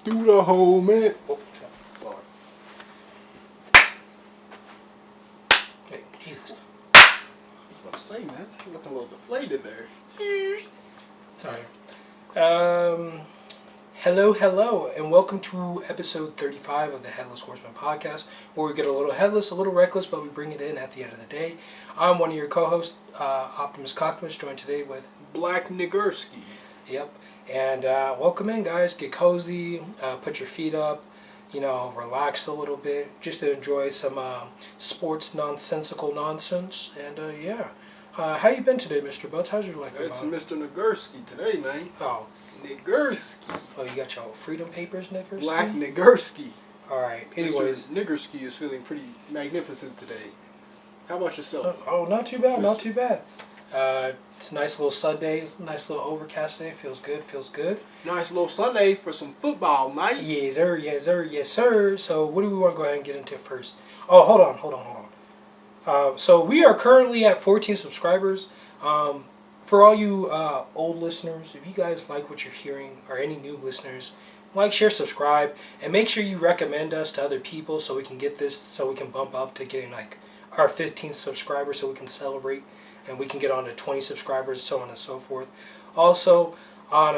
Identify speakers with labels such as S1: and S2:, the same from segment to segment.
S1: Do the whole man. Oh, sorry.
S2: Hey, Jesus.
S1: I was about to say, man, you're looking a little deflated there.
S2: Sorry. Hello, and welcome to episode 35 of the Headless Horsemen Podcast, where we get a little headless, a little reckless, but we bring it in at the end of the day. I'm one of your co-hosts, Optimus Cockmus, joined today with
S1: Black Nigurski.
S2: Yep. And welcome in, guys. Get cozy, put your feet up, relax a little bit, just to enjoy some sports nonsensical nonsense. And yeah. How you been today, Mr. Butts? How's your life?
S1: It's Mr. Nigurski today, man.
S2: Oh.
S1: Nigurski.
S2: Oh, you got your freedom papers, Nigurski?
S1: Black Nigurski.
S2: Alright, anyways.
S1: Mr. Nigurski is feeling pretty magnificent today. How about yourself?
S2: Oh, not too bad, not too bad. It's a nice little Sunday, nice little overcast day. Feels good.
S1: Nice little Sunday for some football, mate.
S2: Yes, sir. So what do we want to go ahead and get into first? Oh, hold on. So we are currently at 14 subscribers. For all you old listeners, if you guys like what you're hearing, or any new listeners, like, share, subscribe, and make sure you recommend us to other people so we can get this, so we can bump up to getting like our 15th subscriber, so we can celebrate and we can get on to 20 subscribers, so on and so forth. Also, on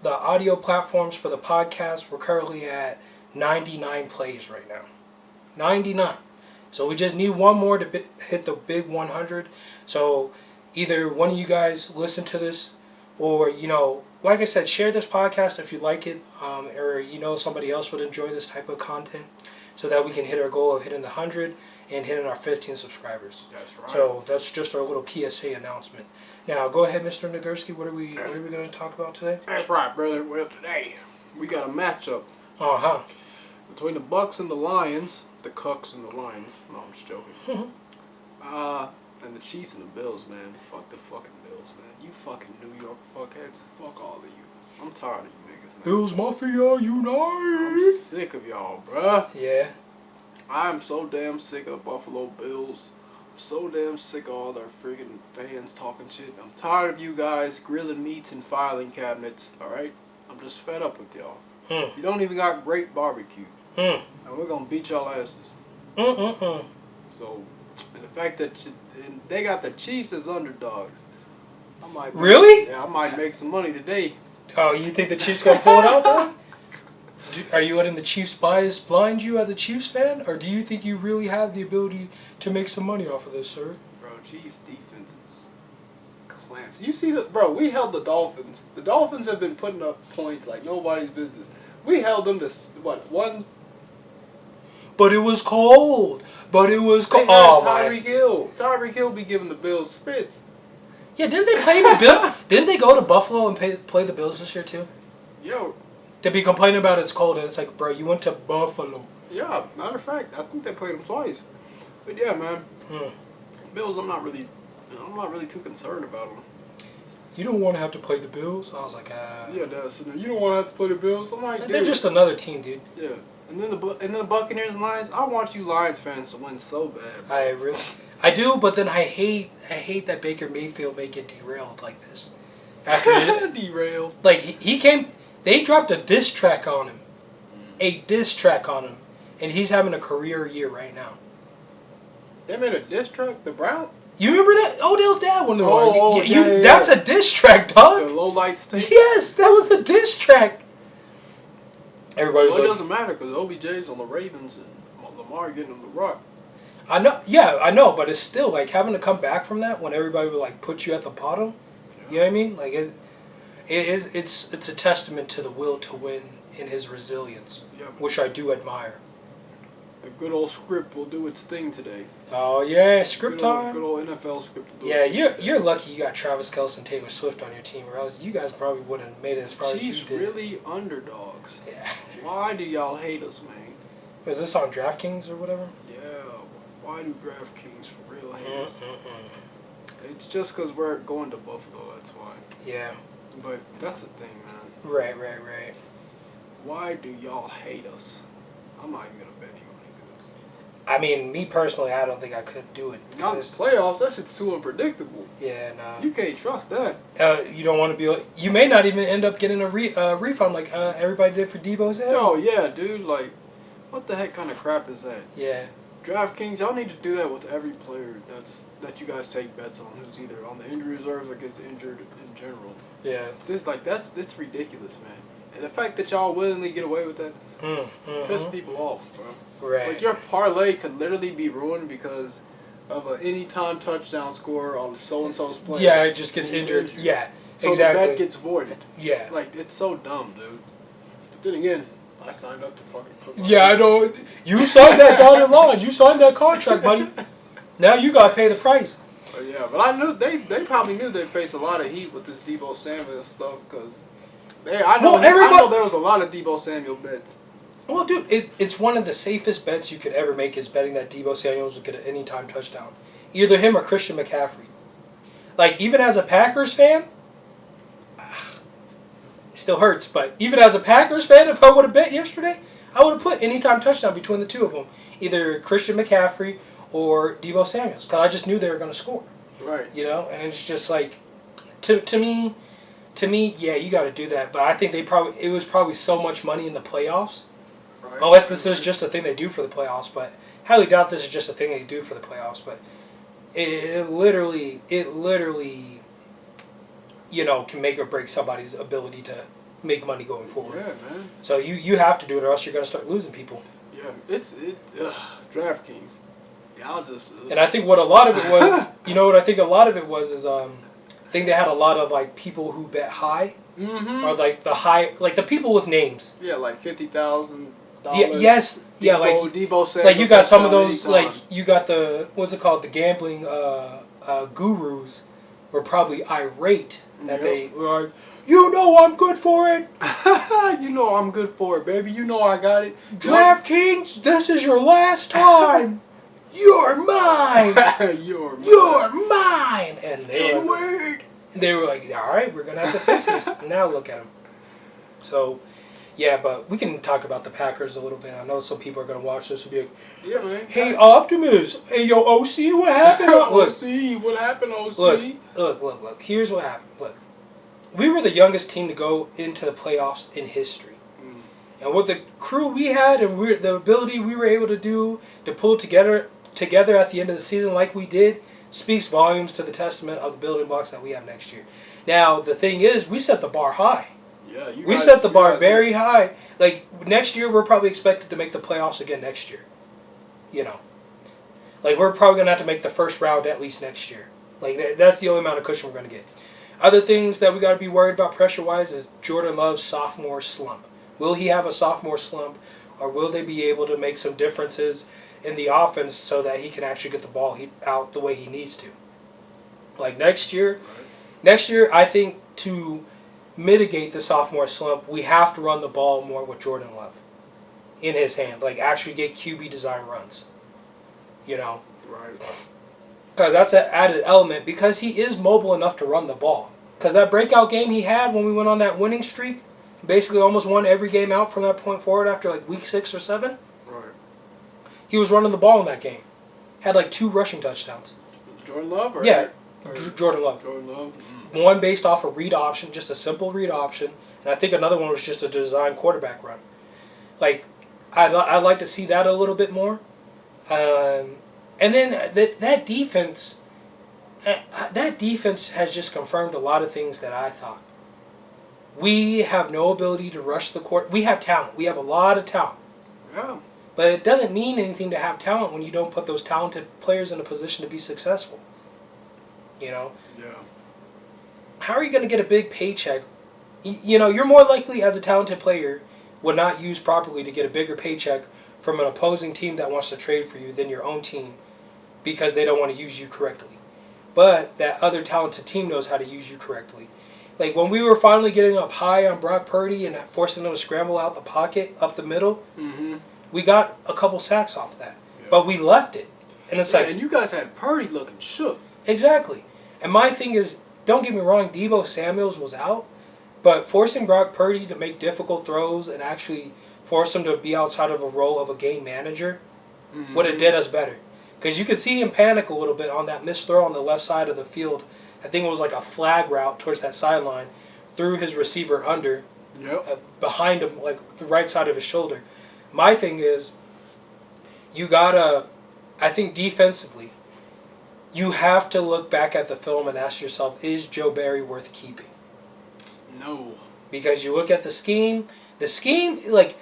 S2: the audio platforms for the podcast, we're currently at 99 plays right now. 99. So we just need one more to hit the big 100. So either one of you guys listen to this, or, like I said, share this podcast if you like it, or somebody else would enjoy this type of content, so that we can hit our goal of hitting the 100 and hitting our 15 subscribers.
S1: That's right.
S2: So that's just our little PSA announcement. Now, go ahead, Mr. Nagurski. What are we going to talk about today?
S1: That's right, brother. Well, today we got a matchup between the Bucks and the Lions. The Cucks and the Lions. No, I'm just joking. And the Chiefs and the Bills, man. Fuck the fucking Bills, man. You fucking New York fuckheads. Fuck all of you. I'm tired of you niggas, man.
S2: Bills Mafia unite!
S1: I'm sick of y'all, bruh.
S2: Yeah.
S1: I'm so damn sick of Buffalo Bills. I'm so damn sick of all their freaking fans talking shit. I'm tired of you guys grilling meats in filing cabinets, alright? I'm just fed up with y'all. You don't even got great barbecue. And we're gonna beat y'all asses. So, and the fact that they got the Chiefs as underdogs, I might make some money today.
S2: Oh, you think the Chiefs gonna pull it out, though? Are you letting the Chiefs bias blind you as a Chiefs fan, or do you think you really have the ability to make some money off of this, sir?
S1: Bro, Chiefs defense is clamps. You see that, bro? We held the Dolphins. The Dolphins have been putting up points like nobody's business. We held them to one.
S2: But it was cold. They had
S1: Tyreek Hill. Tyreek Hill be giving the Bills fits.
S2: Yeah, didn't they play the Bills? Didn't they go to Buffalo and play the Bills this year too?
S1: Yo.
S2: To be complaining about it's cold, and it's like, bro, you went to Buffalo.
S1: Yeah, matter of fact, I think they played them twice. But yeah, man. Bills, I'm not really too concerned about them.
S2: You don't want to have to play the Bills? I was like,
S1: Yeah, that's you don't want to have to play the Bills. I'm like,
S2: they're just another team, dude.
S1: Yeah. And then the Buccaneers and Lions. I want you Lions fans to win so bad. Bro.
S2: I do, but then I hate that Baker Mayfield may get derailed like this.
S1: Derailed.
S2: Like he came, they dropped a diss track on him, and he's having a career year right now.
S1: They made a diss track, the Brown.
S2: You remember that Odell's dad one?
S1: Yeah.
S2: That's a diss track, dog.
S1: The low lights tape.
S2: Yes, that was a diss track. Everybody's
S1: it doesn't matter because OBJ's on the Ravens and Lamar getting on the rock.
S2: I know, but it's still like having to come back from that when everybody would like put you at the bottom. Yeah. You know what I mean? Like it's a testament to the will to win and his resilience, which I do admire.
S1: The good old script will do its thing today.
S2: Oh yeah, script time.
S1: Good old NFL script.
S2: Yeah, you're lucky you got Travis Kelce and Taylor Swift on your team, or else you guys probably wouldn't have made it as far as you did.
S1: She's really underdogs.
S2: Yeah.
S1: Why do y'all hate us, man?
S2: Was this on DraftKings or whatever?
S1: Yeah. Why do DraftKings for real hate us? It's just because we're going to Buffalo. That's why.
S2: Yeah.
S1: But that's the thing, man.
S2: Right.
S1: Why do y'all hate us? I'm not even gonna bet anybody because
S2: I mean, me personally, I don't think I could do it.
S1: Not in the playoffs. That shit's too unpredictable.
S2: Yeah, nah.
S1: You can't trust that.
S2: You don't want to be like... You may not even end up getting a refund like everybody did for Debo Samuel.
S1: Oh, yeah, dude. Like, what the heck kind of crap is that?
S2: Yeah.
S1: DraftKings, y'all need to do that with every player that you guys take bets on, who's either on the injury reserves or gets injured in general.
S2: Yeah.
S1: That's ridiculous, man. And the fact that y'all willingly get away with that piss people off, bro.
S2: Right.
S1: Like, your parlay could literally be ruined because of an anytime touchdown score on so-and-so's player.
S2: Yeah, it just gets injured. Yeah,
S1: so
S2: exactly.
S1: the bet gets voided.
S2: Yeah.
S1: Like, it's so dumb, dude. But then again, I signed up to fucking put my
S2: Yeah, I know. You signed that dotted line. You signed that contract, buddy. Now you gotta pay the price.
S1: So yeah, but I knew they probably knew they'd face a lot of heat with this Debo Samuel stuff because I know there was a lot of Debo Samuel bets.
S2: Well, dude, it's one of the safest bets you could ever make is betting that Debo Samuels will get an anytime touchdown. Either him or Christian McCaffrey. Like, even as a Packers fan, it still hurts, but even as a Packers fan, if I would have bet yesterday, I would have put anytime touchdown between the two of them. Either Christian McCaffrey or Debo Samuels, because I just knew they were going to score.
S1: Right.
S2: You know, and it's just like, to me, yeah, you got to do that. But I think it was probably so much money in the playoffs. Right. Unless this is just a thing they do for the playoffs, but highly doubt this is just a thing they do for the playoffs. But it literally, you know, can make or break somebody's ability to make money going forward.
S1: Yeah, man.
S2: So you have to do it, or else you're going to start losing people.
S1: Yeah, DraftKings. Yeah, I'll just.
S2: And I think what a lot of it was, you know what I think a lot of it was is I think they had a lot of like people who bet high, or like the people with names.
S1: Yeah, like $50,000.
S2: Yeah, yes, yeah, like
S1: Debo Samuel.
S2: Like you got some of those, like you got the what's it called, the gambling gurus were probably irate that they were like, you know I'm good for it.
S1: You know I'm good for it, baby. You know I got it.
S2: DraftKings, this is your last time. You're mine. You're mine. And they were like, all right, we're gonna have to fix this. Now look at them. So. Yeah, but we can talk about the Packers a little bit. I know some people are going to watch this and be like,
S1: yeah, man.
S2: Hey, Optimus. Hey, yo, OC, what happened?
S1: OC, what happened, OC?
S2: Look. Here's what happened. Look, we were the youngest team to go into the playoffs in history. And with the crew we had and the ability we were able to do to pull together at the end of the season like we did speaks volumes to the testament of the building blocks that we have next year. Now, the thing is, we set the bar high.
S1: Yeah,
S2: we set the bar very high. Like, next year, we're probably expected to make the playoffs again next year. You know. Like, we're probably going to have to make the first round at least next year. Like, that's the only amount of cushion we're going to get. Other things that we got to be worried about pressure-wise is Jordan Love's sophomore slump. Will he have a sophomore slump, or will they be able to make some differences in the offense so that he can actually get the ball out the way he needs to? Like, next year, I think to mitigate the sophomore slump, we have to run the ball more with Jordan Love in his hand. Like, actually get QB design runs. You know?
S1: Right.
S2: Because that's an added element, because he is mobile enough to run the ball. Because that breakout game he had when we went on that winning streak, basically almost won every game out from that point forward after like week 6 or 7.
S1: Right.
S2: He was running the ball in that game. Had like 2 rushing touchdowns.
S1: Jordan Love?
S2: Jordan Love.
S1: Jordan Love.
S2: One based off a read option, just a simple read option, and I think another one was just a design quarterback run. Like, I'd like to see that a little bit more. And then that defense has just confirmed a lot of things that I thought. We have no ability to rush the court. We have talent. We have a lot of talent.
S1: Yeah.
S2: But it doesn't mean anything to have talent when you don't put those talented players in a position to be successful. You know?
S1: Yeah.
S2: How are you going to get a big paycheck? You know, you're more likely as a talented player would not use properly to get a bigger paycheck from an opposing team that wants to trade for you than your own team because they don't want to use you correctly. But that other talented team knows how to use you correctly. Like when we were finally getting up high on Brock Purdy and forcing him to scramble out the pocket, up the middle, we got a couple sacks off that. Yeah. But we left it. And it's like...
S1: And you guys had Purdy looking shook.
S2: Exactly. And my thing is, don't get me wrong, Debo Samuels was out, but forcing Brock Purdy to make difficult throws and actually force him to be outside of a role of a game manager would have did us better. Because you could see him panic a little bit on that missed throw on the left side of the field. I think it was like a flag route towards that sideline. Threw his receiver under, behind him, like the right side of his shoulder. My thing is, you gotta, I think defensively, you have to look back at the film and ask yourself, is Joe Barry worth keeping?
S1: No.
S2: Because you look at the scheme, like,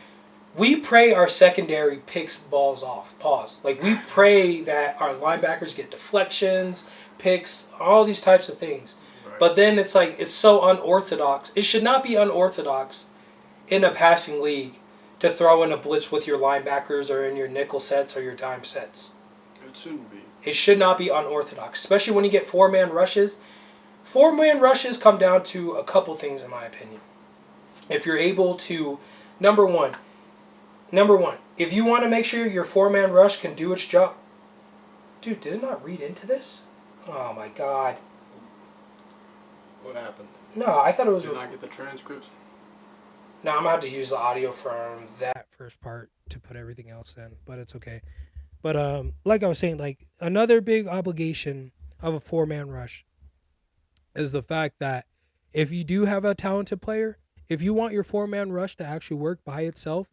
S2: we pray our secondary picks balls off. Pause. Like, we pray that our linebackers get deflections, picks, all these types of things. Right. But then it's like, it's so unorthodox. It should not be unorthodox in a passing league to throw in a blitz with your linebackers or in your nickel sets or your dime sets.
S1: It shouldn't be.
S2: It should not be unorthodox, especially when you get four-man rushes. Four-man rushes come down to a couple things, in my opinion. If you're able to, number one, if you want to make sure your four-man rush can do its job. Dude, did it not read into this? Oh, my God.
S1: What happened?
S2: No, I thought it was...
S1: Did not get the transcripts?
S2: No, I'm going to have to use the audio from that first part to put everything else in, but it's okay. But like I was saying, like, another big obligation of a four-man rush is the fact that if you do have a talented player, if you want your four-man rush to actually work by itself,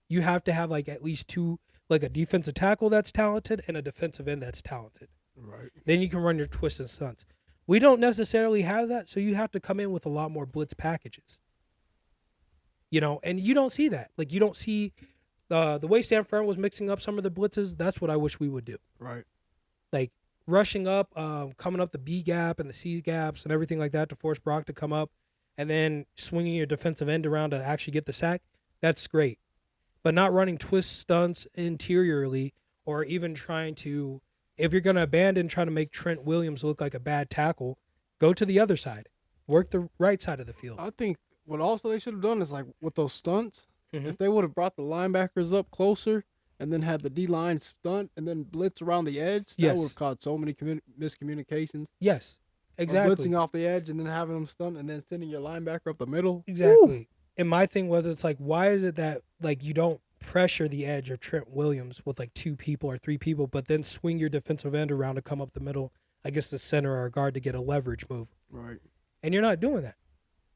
S2: you have to have, like, at least two, like, a defensive tackle that's talented and a defensive end that's talented.
S1: Right.
S2: Then you can run your twists and stunts. We don't necessarily have that, so you have to come in with a lot more blitz packages. You know, and you don't see that. Like, you don't see the way San Fran was mixing up some of the blitzes. That's what I wish we would do.
S1: Right.
S2: Like, rushing up, coming up the B gap and the C gaps and everything like that to force Brock to come up, and then swinging your defensive end around to actually get the sack. That's great. But not running twist stunts interiorly, or even trying to, if you're going to abandon trying to make Trent Williams look like a bad tackle, go to the other side. Work the right side of the field.
S3: I think what also they should have done is, like, with those stunts, if they would have brought the linebackers up closer and then had the D-line stunt and then blitz around the edge, that would have caused so many miscommunications.
S2: Yes, exactly.
S3: Blitzing off the edge and then having them stunt and then sending your linebacker up the middle.
S2: Exactly.
S3: Woo!
S2: And my thing was, it's like, why is it that, like, you don't pressure the edge of Trent Williams with, like, two people or three people, but then swing your defensive end around to come up the middle, I guess the center or guard, to get a leverage move.
S3: Right.
S2: And you're not doing that.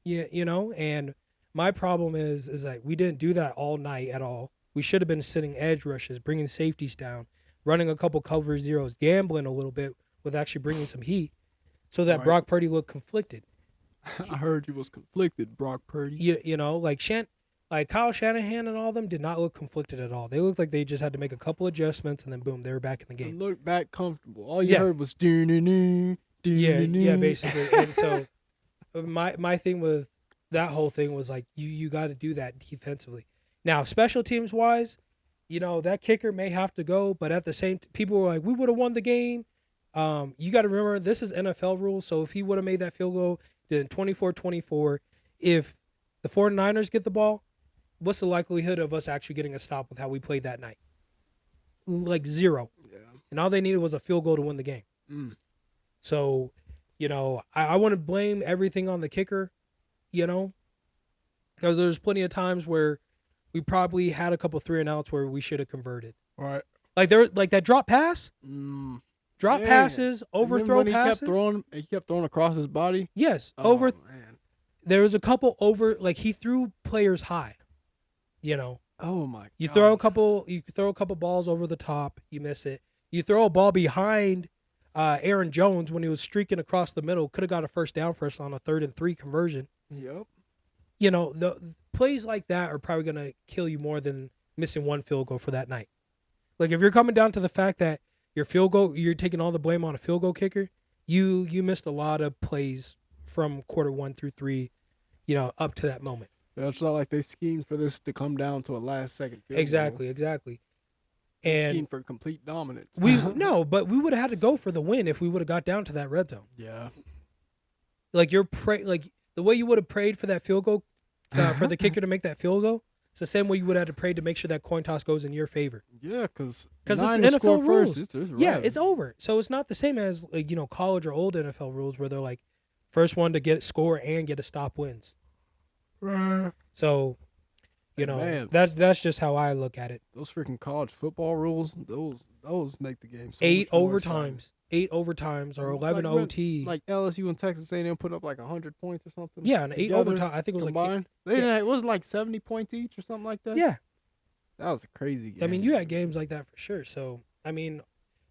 S2: You know, and my problem is like, we didn't do that all night at all. We should have been sitting edge rushes, bringing safeties down, running a couple cover zeros, gambling a little bit with actually bringing some heat so that Brock Purdy looked conflicted.
S3: I heard you was conflicted, Brock Purdy.
S2: You know, like Kyle Shanahan and all of them did not look conflicted at all. They looked like they just had to make a couple adjustments and then boom, they were back in the game.
S3: And looked back comfortable. All you heard was doo-doo-doo, doo-doo-doo.
S2: Yeah, basically. And so my thing with that whole thing was like, you got to do that defensively. Now, special teams wise, you know, that kicker may have to go, but at the same people were like, we would have won the game. You got to remember, this is NFL rules, so if he would have made that field goal, then 24-24, if the 49ers get the ball, what's the likelihood of us actually getting a stop with how we played that night? Like 0.
S3: Yeah.
S2: And all they needed was a field goal to win the game. So, you know, I want to blame everything on the kicker, you know, because there's plenty of times where we probably had a couple 3-and-outs where we should have converted.
S3: Right.
S2: Like that drop pass, drop passes, overthrow passes.
S3: He kept throwing across his body.
S2: Yes,
S3: Man.
S2: There was a couple like he threw players high, you know.
S3: Oh my God.
S2: You throw a couple balls over the top, you miss it. You throw a ball behind Aaron Jones when he was streaking across the middle, could have got a first down for us on a 3rd and 3 conversion.
S3: Yep.
S2: You know, the plays like that are probably going to kill you more than missing one field goal for that night. Like, if you're coming down to the fact that your field goal, you're taking all the blame on a field goal kicker, you missed a lot of plays from quarter 1 through 3, you know, up to that moment.
S3: Yeah, it's not like they schemed for this to come down to a last-second field
S2: Exactly. And
S3: schemed for complete dominance.
S2: But we would have had to go for the win if we would have got down to that red zone.
S3: Yeah.
S2: Like, the way you would have prayed for that field goal, for the kicker to make that field goal, it's the same way you would have to pray to make sure that coin toss goes in your favor.
S3: Yeah, because
S2: it's NFL rules.
S3: It's
S2: it's over. So it's not the same as, like, you know, college or old NFL rules where they're like, first one to score and get a stop wins. So, You know,
S3: man,
S2: that's just how I look at it.
S3: Those freaking college football rules, those make the game so
S2: 8
S3: much more
S2: overtimes. 8 overtimes or 11
S3: like
S2: OT.
S3: Like LSU and Texas A&M put up like 100 points or something.
S2: Yeah, and 8 overtime. I think it was
S3: combined.
S2: like
S3: it wasn't like 70 points each or something like that.
S2: Yeah,
S3: that was a crazy game.
S2: I mean, you had games like that for sure. So I mean,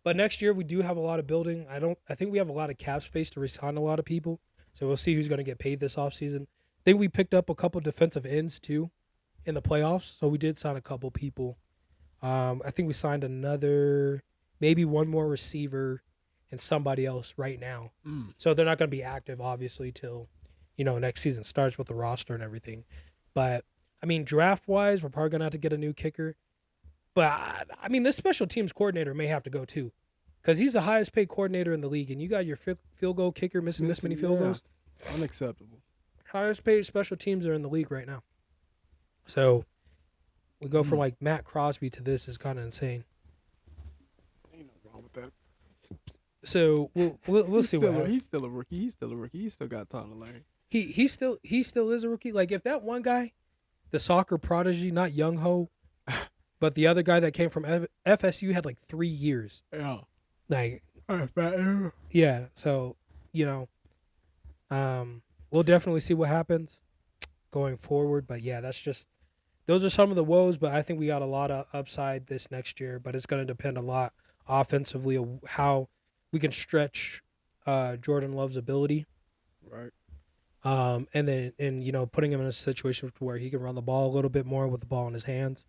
S2: but next year we do have a lot of building. I think we have a lot of cap space to resign a lot of people. So we'll see who's going to get paid this offseason. I think we picked up a couple defensive ends too in the playoffs. So we did sign a couple people. I think we signed maybe one more receiver and somebody else right now. So they're not going to be active, obviously, till, next season starts with the roster and everything. But, I mean, draft-wise, we're probably going to have to get a new kicker. But, I mean, this special teams coordinator may have to go, too. Because he's the highest-paid coordinator in the league, and you got your field goal kicker missing this many field goals?
S3: Unacceptable.
S2: Highest-paid special teams are in the league right now. So, we go from, like, Matt Crosby to this is kind of insane.
S3: Ain't no wrong with that.
S2: So we'll see what happens.
S3: He's still a rookie. He's still got time to learn.
S2: He still is a rookie. Like if that one guy, the soccer prodigy, not Young Ho, but the other guy that came from FSU had like 3 years.
S3: Yeah.
S2: Like yeah. So we'll definitely see what happens going forward. But yeah, those are some of the woes. But I think we got a lot of upside this next year. But it's going to depend a lot offensively of how we can stretch Jordan Love's ability,
S3: right?
S2: And then putting him in a situation where he can run the ball a little bit more with the ball in his hands.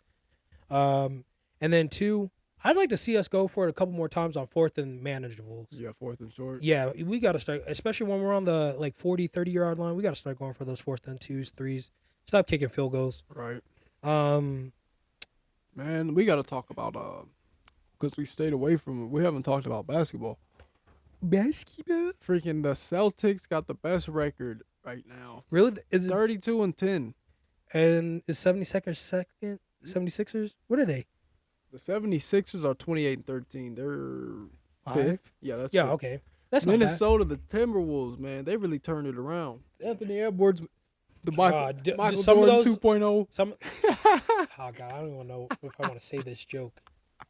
S2: And then 2, I'd like to see us go for it a couple more times on 4th and manageables.
S3: Yeah, 4th and short.
S2: Yeah, we got to start, especially when we're on the 40, 30-yard line. We got to start going for those 4th and 2s, 3s. Stop kicking field goals.
S3: Right.
S2: Man,
S3: we got to talk about because we stayed away from it. We haven't talked about basketball. Freaking the Celtics got the best record right now.
S2: Really? Is it
S3: 32-10.
S2: And is 76ers? What are they?
S3: The 76ers are 28-13. They're 5th. Yeah, that's
S2: yeah.
S3: 5th.
S2: Okay, that's
S3: Minnesota. The Timberwolves, man, they really turned it around. Anthony Edwards, the Michael Jordan 2.0.
S2: Oh God, I don't even know if I want to say this joke.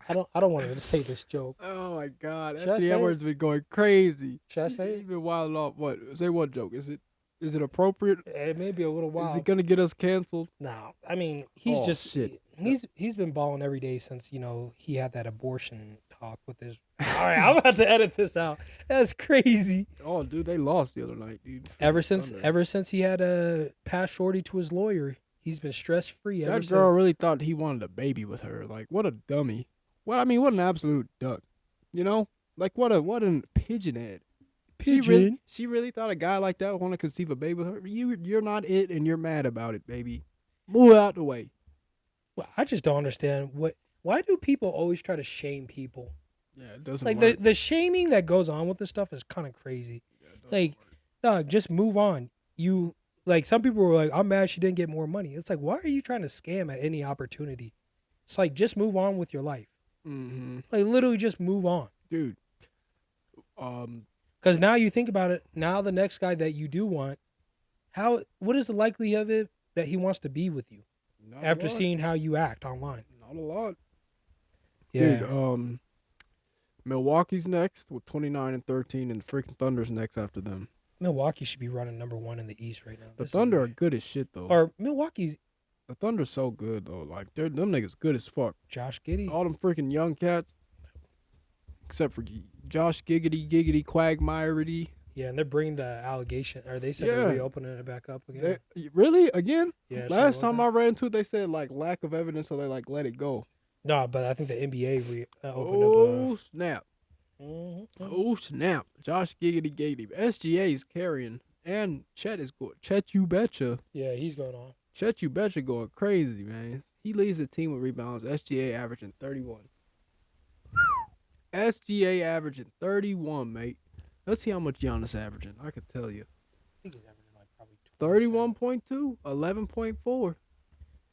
S2: I don't want to say this joke.
S3: Oh my God, Anthony Edwards been going crazy.
S2: Should I say it?
S3: He's been wilding off. What? Say what joke? Is it appropriate?
S2: It may be a little wild.
S3: Is it gonna get us canceled?
S2: No, I mean he's he's been balling every day since he had that abortion talk with his. All right, I'm about to edit this out. That's crazy.
S3: Oh, dude, they lost the other night, dude.
S2: Ever since he had a pass shorty to his lawyer, he's been stress free.
S3: That girl really thought he wanted a baby with her. Like, what a dummy. What an absolute duck. Like what an pigeon head.
S2: Pigeon.
S3: She really thought a guy like that would want to conceive a baby with her. You're not it, and you're mad about it, baby. Move out the way.
S2: Well, I just don't understand why do people always try to shame people?
S3: Yeah, it doesn't
S2: like
S3: work.
S2: the shaming that goes on with this stuff is kind of crazy. Yeah, dog, just move on. Some people were like, I'm mad she didn't get more money. It's like, why are you trying to scam at any opportunity? It's like, just move on with your life.
S3: Mm-hmm.
S2: Like, literally just move on.
S3: Dude.
S2: Because now you think about it, now the next guy that you do want, what is the likelihood of it that he wants to be with you after seeing how you act online?
S3: Not a lot.
S2: Yeah.
S3: Dude, Milwaukee's next with 29-13, and the freaking Thunder's next after them.
S2: Milwaukee should be running number 1 in the East right now.
S3: The Thunder are good as shit, though.
S2: Or Milwaukee's.
S3: The Thunder's so good, though. Like, them niggas good as fuck.
S2: Josh Giddey.
S3: All them freaking young cats. Except for Josh Giggity, Quagmirety.
S2: Yeah, and they're bringing the allegation. Or they said they're reopening it back up again.
S3: Really? Again?
S2: Yeah.
S3: Last time I read into it, they said, lack of evidence, so they, let it go.
S2: No, but I think the NBA
S3: opened up. Snap.
S2: Mm-hmm.
S3: Oh, snap. Josh Giggity. SGA is carrying. And Chet is good. Chet, you betcha.
S2: Yeah, he's going on.
S3: Chet, you betcha going crazy, man. He leads the team with rebounds. SGA averaging 31. SGA averaging 31, mate. Let's see how much Giannis averaging. I could tell you.
S2: I think he's averaging probably
S3: 31.2, 11.4.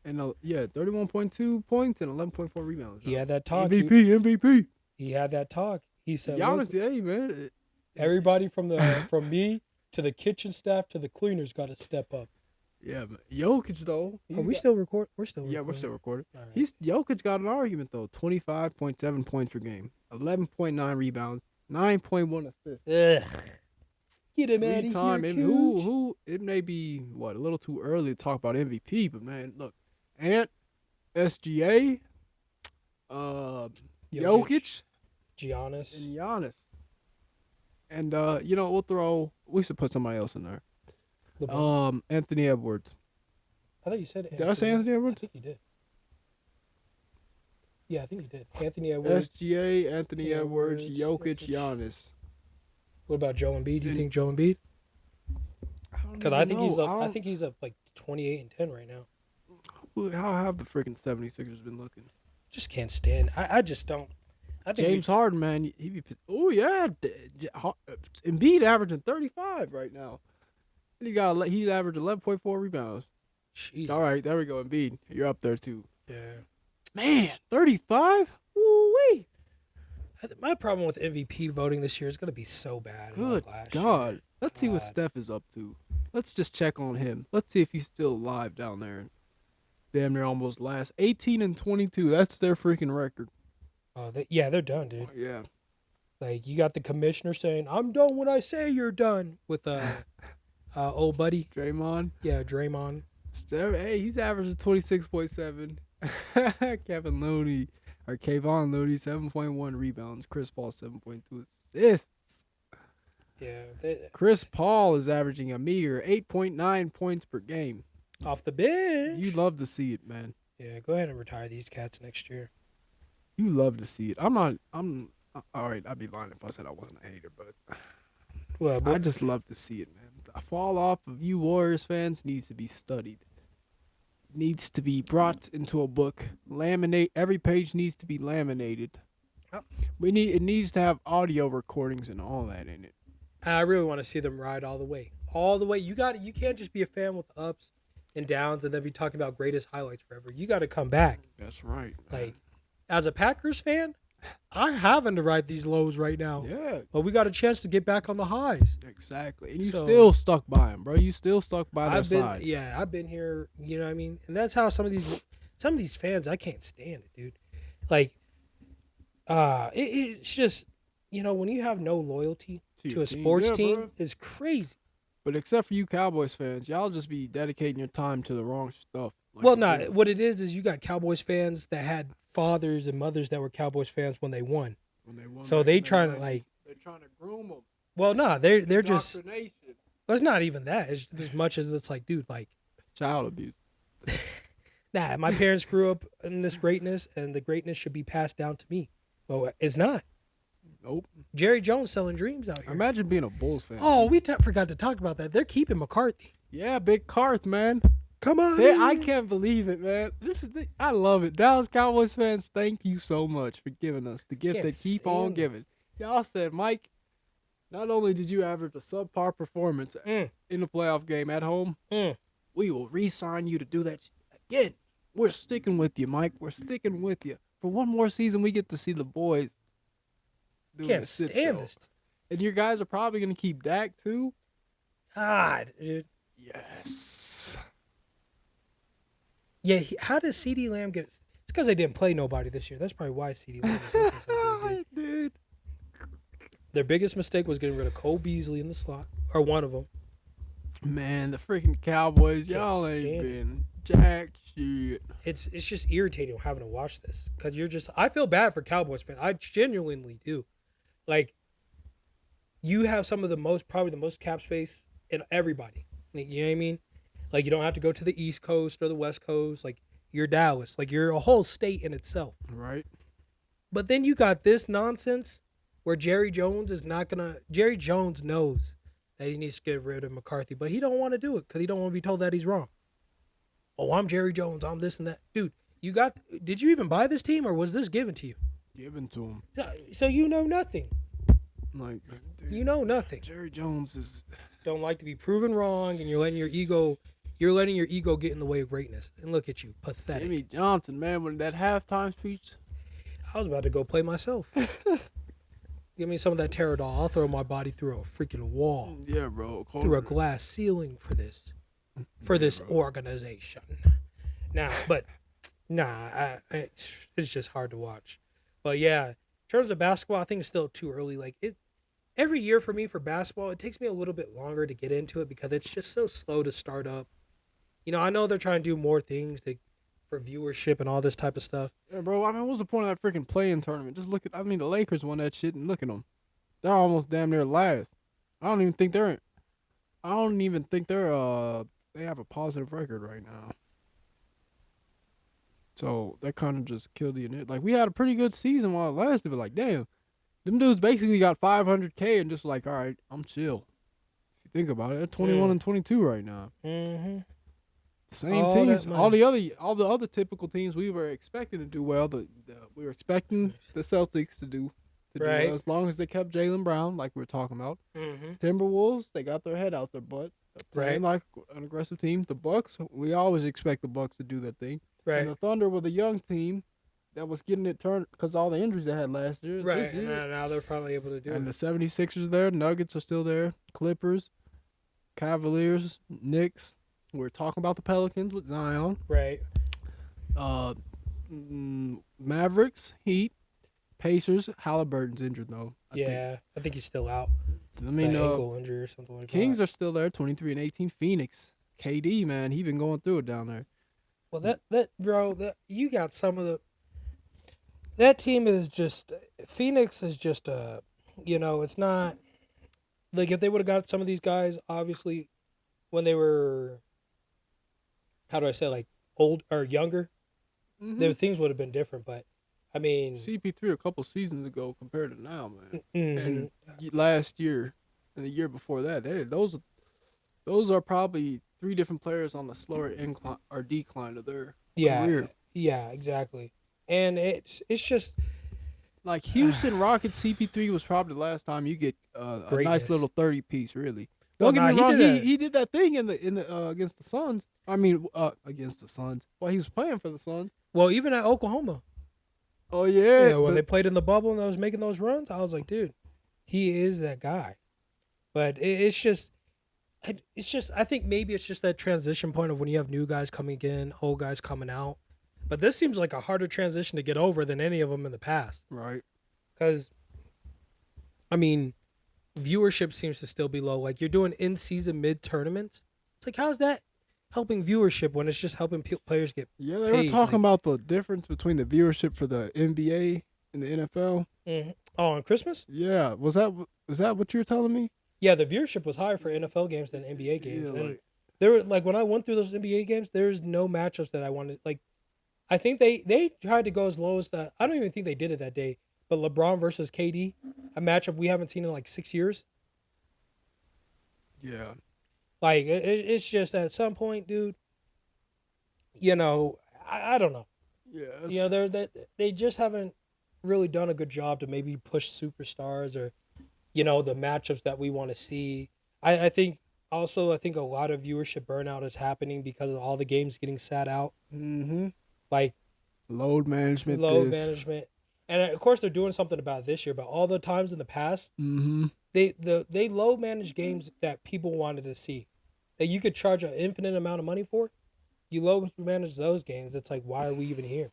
S3: And 31.2 points and 11.4 rebounds.
S2: He had that talk.
S3: MVP.
S2: He had that talk. He said,
S3: Giannis, hey, man.
S2: Everybody from me to the kitchen staff to the cleaners got to step up.
S3: Yeah, but Jokic though.
S2: Are we still recording? We're still recording.
S3: Yeah, we're still recording.
S2: Right.
S3: Jokic got an argument though. 25.7 points per game, 11.9 rebounds, 9.1 assists.
S2: Ugh. Get him out of here,
S3: Who? It may be a little too early to talk about MVP, but man, look, Ant, SGA, Jokic,
S2: Giannis,
S3: and Giannis, and we should put somebody else in there. Anthony Edwards.
S2: I thought you said.
S3: Did I say Anthony Edwards?
S2: I think you did. Yeah, I think you did. Anthony Edwards,
S3: SGA, Anthony Edwards, Jokic, Giannis.
S2: What about Joe Embiid? Do you think Joe Embiid? Because I think he's up. I think he's up like 28 and 10 right now.
S3: How have the freaking 76ers been looking?
S2: Just can't stand. I just don't. I think
S3: James Harden, man, he be. Oh yeah, Embiid averaging 35 right now. And he's averaged 11.4 rebounds.
S2: Jesus.
S3: All right, there we go. Embiid, you're up there too.
S2: Yeah.
S3: Man, 35. Woo-wee.
S2: My problem with MVP voting this year is going to be so bad.
S3: Good God. Let's see what Steph is up to. Let's just check on him. Let's see if he's still alive down there. Damn near almost last. 18 and 22. That's their freaking record.
S2: Oh, they're done, dude.
S3: Yeah.
S2: Like, you got the commissioner saying, I'm done when I say you're done. With old buddy.
S3: Draymond.
S2: Yeah, Draymond.
S3: Steph, hey, he's averaging 26.7. Kevon Looney, 7.1 rebounds. Chris Paul, 7.2 assists.
S2: Yeah.
S3: Chris Paul is averaging a meager 8.9 points per game.
S2: Off the bench.
S3: You love to see it, man.
S2: Yeah, go ahead and retire these cats next year.
S3: You love to see it. All right, I'd be lying if I said I wasn't a hater, but I just love to see it, man. The fall off of you Warriors fans needs to be studied. Needs to be brought into a book. Every page needs to be laminated. It needs to have audio recordings and all that in it.
S2: I really want to see them ride all the way. All the way. You can't just be a fan with ups and downs and then be talking about greatest highlights forever. You got to come back.
S3: That's right.
S2: Like, as a Packers fan, I'm having to ride these lows right now.
S3: Yeah.
S2: But we got a chance to get back on the highs.
S3: Exactly. And you still stuck by them, bro. You still stuck by their side.
S2: Yeah, I've been here, you know what I mean? And that's how some of these fans, I can't stand it, dude. Like, it's just, when you have no loyalty to a sports team, it's crazy.
S3: But except for you Cowboys fans, y'all just be dedicating your time to the wrong stuff.
S2: What it is you got Cowboys fans that had fathers and mothers that were Cowboys fans when they won. So they're trying to
S3: groom them.
S2: Well, no, they're just. Well, it's not even that. It's as much as it's like, dude, like
S3: child abuse.
S2: Nah, my parents grew up in this greatness, and the greatness should be passed down to me. Well, it's not.
S3: Nope.
S2: Jerry Jones selling dreams out here.
S3: Imagine being a Bulls fan.
S2: Oh, we forgot to talk about that. They're keeping McCarthy.
S3: Yeah, big Carth, man.
S2: Come on.
S3: I can't believe it, man. I love it. Dallas Cowboys fans, thank you so much for giving us the gift that keep on giving. Y'all said, Mike, not only did you average a subpar performance in the playoff game at home, we will re-sign you to do that again. We're sticking with you, Mike. We're sticking with you. For one more season, we get to see the boys doing
S2: can't stand this.
S3: And your guys are probably going to keep Dak, too?
S2: God, dude.
S3: Yes.
S2: Yeah, how does CeeDee Lamb get... It's because they didn't play nobody this year. That's probably why CeeDee Lamb is looking so good.
S3: Dude.
S2: Their biggest mistake was getting rid of Cole Beasley in the slot. Or one of them.
S3: Man, the freaking Cowboys, y'all ain't been jack shit.
S2: It's just irritating having to watch this. Because I feel bad for Cowboys fans. I genuinely do. Like, you have probably the most cap space in everybody. Like, you know what I mean? Like, you don't have to go to the East Coast or the West Coast. Like, you're Dallas. Like, you're a whole state in itself.
S3: Right.
S2: But then you got this nonsense where Jerry Jones knows that he needs to get rid of McCarthy, but he don't want to do it because he don't want to be told that he's wrong. Oh, I'm Jerry Jones. I'm this and that. Dude, did you even buy this team or was this given to you?
S3: Given to him.
S2: So you know nothing.
S3: Like, dude,
S2: you know nothing.
S3: Jerry Jones
S2: don't like to be proven wrong, and you're letting your ego get in the way of greatness. And look at you, pathetic.
S3: Jimmy Johnson, man, when that halftime speech,
S2: I was about to go play myself. Give me some of that Terradol. I'll throw my body through a freaking wall.
S3: Yeah, bro.
S2: Through a glass ceiling for this. for this organization. It's just hard to watch. But yeah, in terms of basketball, I think it's still too early. Like every year for me for basketball, it takes me a little bit longer to get into it because it's just so slow to start up. I know they're trying to do more things for viewership and all this type of stuff.
S3: Yeah, bro. I mean, what's the point of that freaking play-in tournament? Just look at. I mean, the Lakers won that shit, and look at them. They're almost damn near last. I don't even think they're. They have a positive record right now. So that kind of just killed the init. Like, we had a pretty good season while it lasted, but like, damn, them dudes basically got $500K and just like, all right, I'm chill. If you think about it, they're 21 and 22 right now.
S2: Mm-hmm.
S3: Same teams, all the other typical teams we were expecting to do well. We were expecting the Celtics to do well, as long as they kept Jaylen Brown, like we were talking about.
S2: Mm-hmm.
S3: Timberwolves, they got their head out their butt, playing like an aggressive team. The Bucks, we always expect the Bucks to do their thing. Right. And the Thunder were the young team that was getting it turned because all the injuries they had last year.
S2: Right, and now they're finally able to do it.
S3: And the 76ers there, Nuggets are still there, Clippers, Cavaliers, Knicks. We're talking about the Pelicans with Zion.
S2: Right.
S3: Mavericks, Heat, Pacers. Halliburton's injured, though.
S2: I think he's still out. I mean, ankle injury or something like
S3: Kings are still there, 23 and 18. Phoenix. KD, man, he been going through it down there.
S2: Well, you got some of the... That team is just... Phoenix is just it's not... Like, if they would have got some of these guys, obviously, when they were... How do I say, like, old or younger, things would have been different. But, I mean...
S3: CP3 a couple seasons ago compared to now, man. Mm-hmm. And last year and the year before that, those are probably three different players on the slower incline or decline of their career.
S2: Yeah, exactly. And it's just...
S3: Like, Houston Rockets CP3 was probably the last time you get a nice little 30-piece, really. Don't get me wrong. He did that thing in the against the Suns. I mean, against the Suns. Well, he was playing for the Suns.
S2: Well, even at Oklahoma.
S3: Oh yeah.
S2: Yeah, when they played in the bubble and I was making those runs, I was like, dude, he is that guy. But it's just. I think maybe it's just that transition point of when you have new guys coming in, old guys coming out. But this seems like a harder transition to get over than any of them in the past.
S3: Right.
S2: Because, I mean, viewership seems to still be low. Like, you're doing in-season mid-tournaments. It's like, how's that helping viewership when it's just helping players get paid?
S3: Yeah, they were talking about the difference between the viewership for the NBA and the NFL.
S2: Mm-hmm. Oh, on Christmas?
S3: Yeah. Was that what you were telling me?
S2: Yeah, the viewership was higher for NFL games than NBA games. Yeah, and there were, like, when I went through those NBA games, there's no matchups that I wanted. Like, I think they tried to go as low as that. I don't even think they did it that day. But LeBron versus KD, a matchup we haven't seen in like 6 years.
S3: Yeah.
S2: Like, it's just at some point, dude, I don't know. Yeah. They just haven't really done a good job to maybe push superstars or, the matchups that we want to see. I think a lot of viewership burnout is happening because of all the games getting sat out.
S3: Mm-hmm.
S2: Like,
S3: load management.
S2: And of course they're doing something about it this year, but all the times in the past, they low manage games that people wanted to see, that you could charge an infinite amount of money for. You low manage those games. It's like, why are we even here?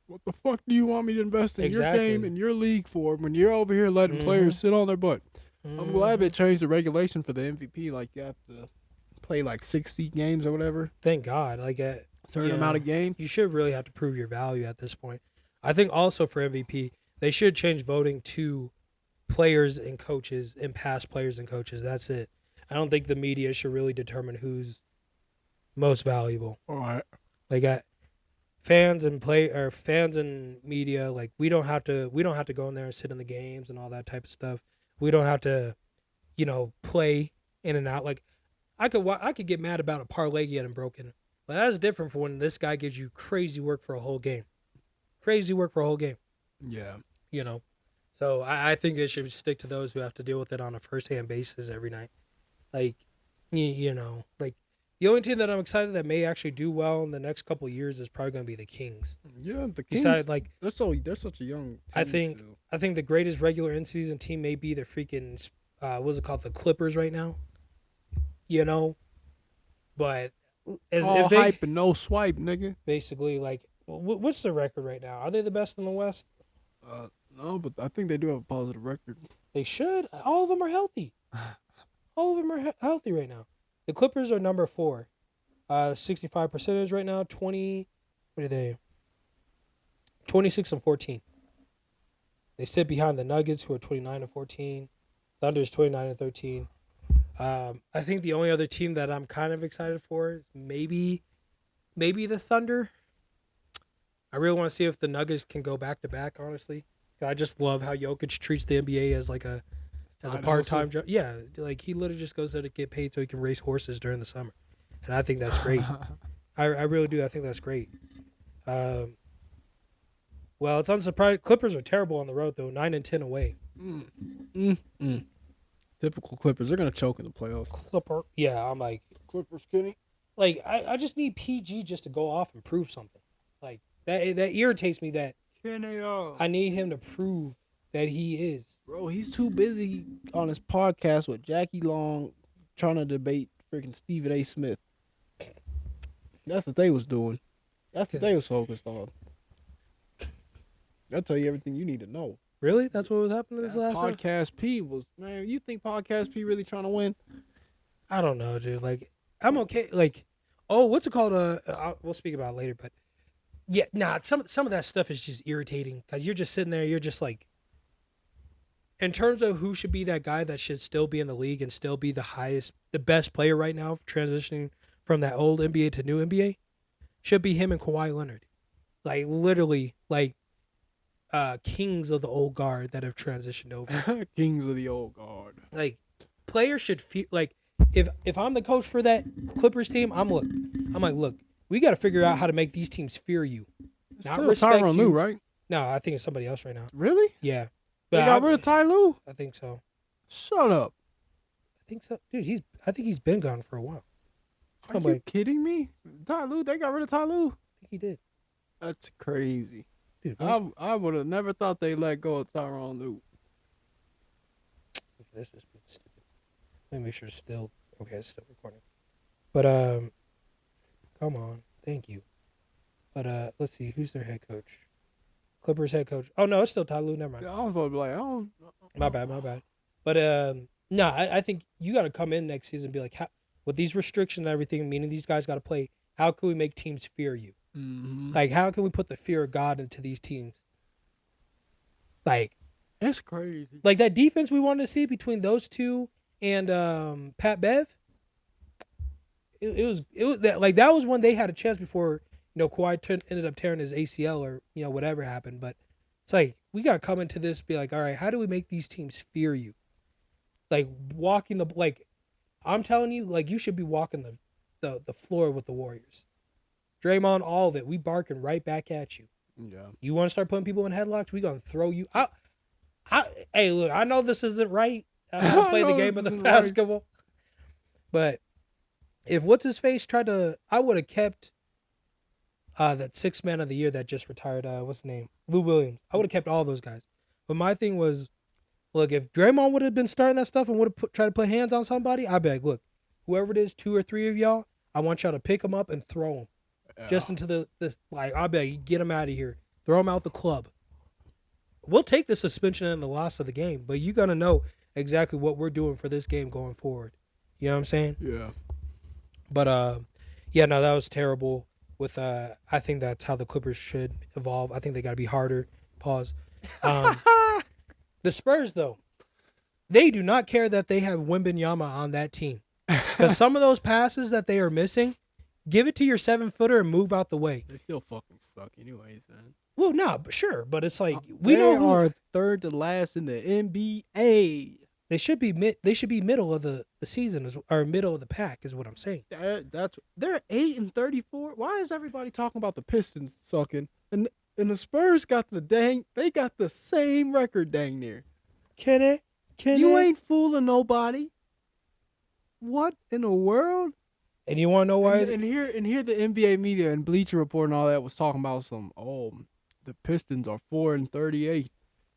S3: What the fuck do you want me to invest in your game and your league for when you're over here letting players sit on their butt? I'm glad they changed the regulation for the MVP. Like, you have to play like 60 games or whatever.
S2: Thank God. Like a
S3: certain amount of games.
S2: You should really have to prove your value at this point. I think also for MVP, they should change voting to players and coaches and past players and coaches. That's it. I don't think the media should really determine who's most valuable.
S3: All right.
S2: Like, fans and media, like, we don't have to go in there and sit in the games and all that type of stuff. We don't have to, play in and out. Like, I could get mad about a parlay getting broken, but that's different for when this guy gives you crazy work for a whole game.
S3: Yeah.
S2: So I think they should stick to those who have to deal with it on a first-hand basis every night. Like, like, the only team that I'm excited that may actually do well in the next couple of years is probably going to be the Kings.
S3: Yeah, the Kings. Besides, like, they're such a young team.
S2: I think the greatest regular in-season team may be the freaking what's it called, the Clippers right now. But But
S3: if they hype and no swipe, nigga.
S2: Basically, like, what's the record right now? Are they the best in the West?
S3: No, but I think they do have a positive record.
S2: They should. All of them are healthy. All of them are healthy right now. The Clippers are number 4. 65% right now. 20. What are they? 26-14. They sit behind the Nuggets, who are 29-14. Thunder is 29-13. I think the only other team that I'm kind of excited for is maybe the Thunder. I really want to see if the Nuggets can go back to back. Honestly, I just love how Jokic treats the NBA as like a part-time job. Yeah, like he literally just goes there to get paid so he can race horses during the summer, and I think that's great. I really do. I think that's great. Well, it's unsurprising. Clippers are terrible on the road though. 9-10 away.
S3: Typical Clippers. They're gonna choke in the playoffs.
S2: Clipper. Yeah, I'm like
S3: Clippers, Kenny.
S2: Like I just need PG just to go off and prove something. Like that irritates me. That I need him to prove that he is.
S3: Bro, he's too busy on his podcast with Jackie Long trying to debate freaking Stephen A. Smith. That's what they was doing. That's what they was focused on. That'll tell you everything you need to know.
S2: Really? That's what was happening this last time?
S3: Podcast P was, man, you think Podcast P really trying to win?
S2: I don't know, dude. Like, I'm okay. Like, what's it called? We'll speak about it later, but yeah, some of that stuff is just irritating because you're just sitting there, you're just like, in terms of who should be that guy that should still be in the league and still be the best player right now, transitioning from that old NBA to new NBA, should be him and Kawhi Leonard. Like, literally, like, kings of the old guard that have transitioned over.
S3: Kings of the old guard.
S2: Like, players should feel like if I'm the coach for that Clippers team, I'm like, look, we got to figure out how to make these teams fear you,
S3: it's not respect Tyronn Lue, right?
S2: No, I think it's somebody else right now.
S3: Really?
S2: Yeah,
S3: but they got rid of Ty Lue.
S2: I think so.
S3: Shut up.
S2: I think so, dude. I think he's been gone for a while.
S3: Are you kidding me? Ty Lue? They got rid of Ty Lue?
S2: I think he did.
S3: That's crazy.
S2: Dude,
S3: I would have never thought they let go of Tyronn Lue.
S2: This is stupid. Let me make sure it's still okay. It's still recording. But come on, thank you. But let's see, who's their head coach? Clippers head coach. Oh no, it's still Ty Lue. Never mind.
S3: Yeah, I was about to be like,
S2: My bad. But no, I think you got to come in next season and be like, with these restrictions and everything, meaning these guys got to play. How can we make teams fear you?
S3: Mm-hmm.
S2: Like, how can we put the fear of God into these teams? Like,
S3: that's crazy.
S2: Like that defense we wanted to see between those two and Pat Bev. It was that was when they had a chance before Kawhi ended up tearing his ACL or whatever happened. But it's like we got to come into this and be like, all right, how do we make these teams fear you? Like I'm telling you, like you should be walking the floor with the Warriors. Draymond, all of it. We barking right back at you.
S3: Yeah.
S2: You want to start putting people in headlocks? We gonna throw you out. Hey, look, I know this isn't right. I don't play the game of the basketball. Right. But if what's his face tried to, I would have kept that 6th man of the year that just retired. What's his name? Lou Williams. I would have kept all those guys. But my thing was, look, if Draymond would have been starting that stuff and would have tried to put hands on somebody, I'd be like, look, whoever it is, 2 or 3 of y'all, I want y'all to pick them up and throw them. Yeah. Just into I'll be like, get them out of here. Throw them out the club. We'll take the suspension and the loss of the game, but you got to know exactly what we're doing for this game going forward. You know what I'm saying?
S3: Yeah.
S2: But, that was terrible. I think that's how the Clippers should evolve. I think they got to be harder. Pause. The Spurs, though, they do not care that they have Wembanyama on that team. Because some of those passes that they are missing, give it to your 7-footer and move out the way.
S3: They still fucking suck anyways, man.
S2: Well, no, sure, but it's like
S3: we are third to last in the NBA.
S2: They should be middle of the season or middle of the pack is what I'm saying.
S3: They're 8-34. Why is everybody talking about the Pistons sucking? And the Spurs got they got the same record dang near. You ain't fooling nobody. What in the world?
S2: And you want to know why?
S3: And here the NBA media and Bleacher Report and all that was talking about the Pistons are 4-38,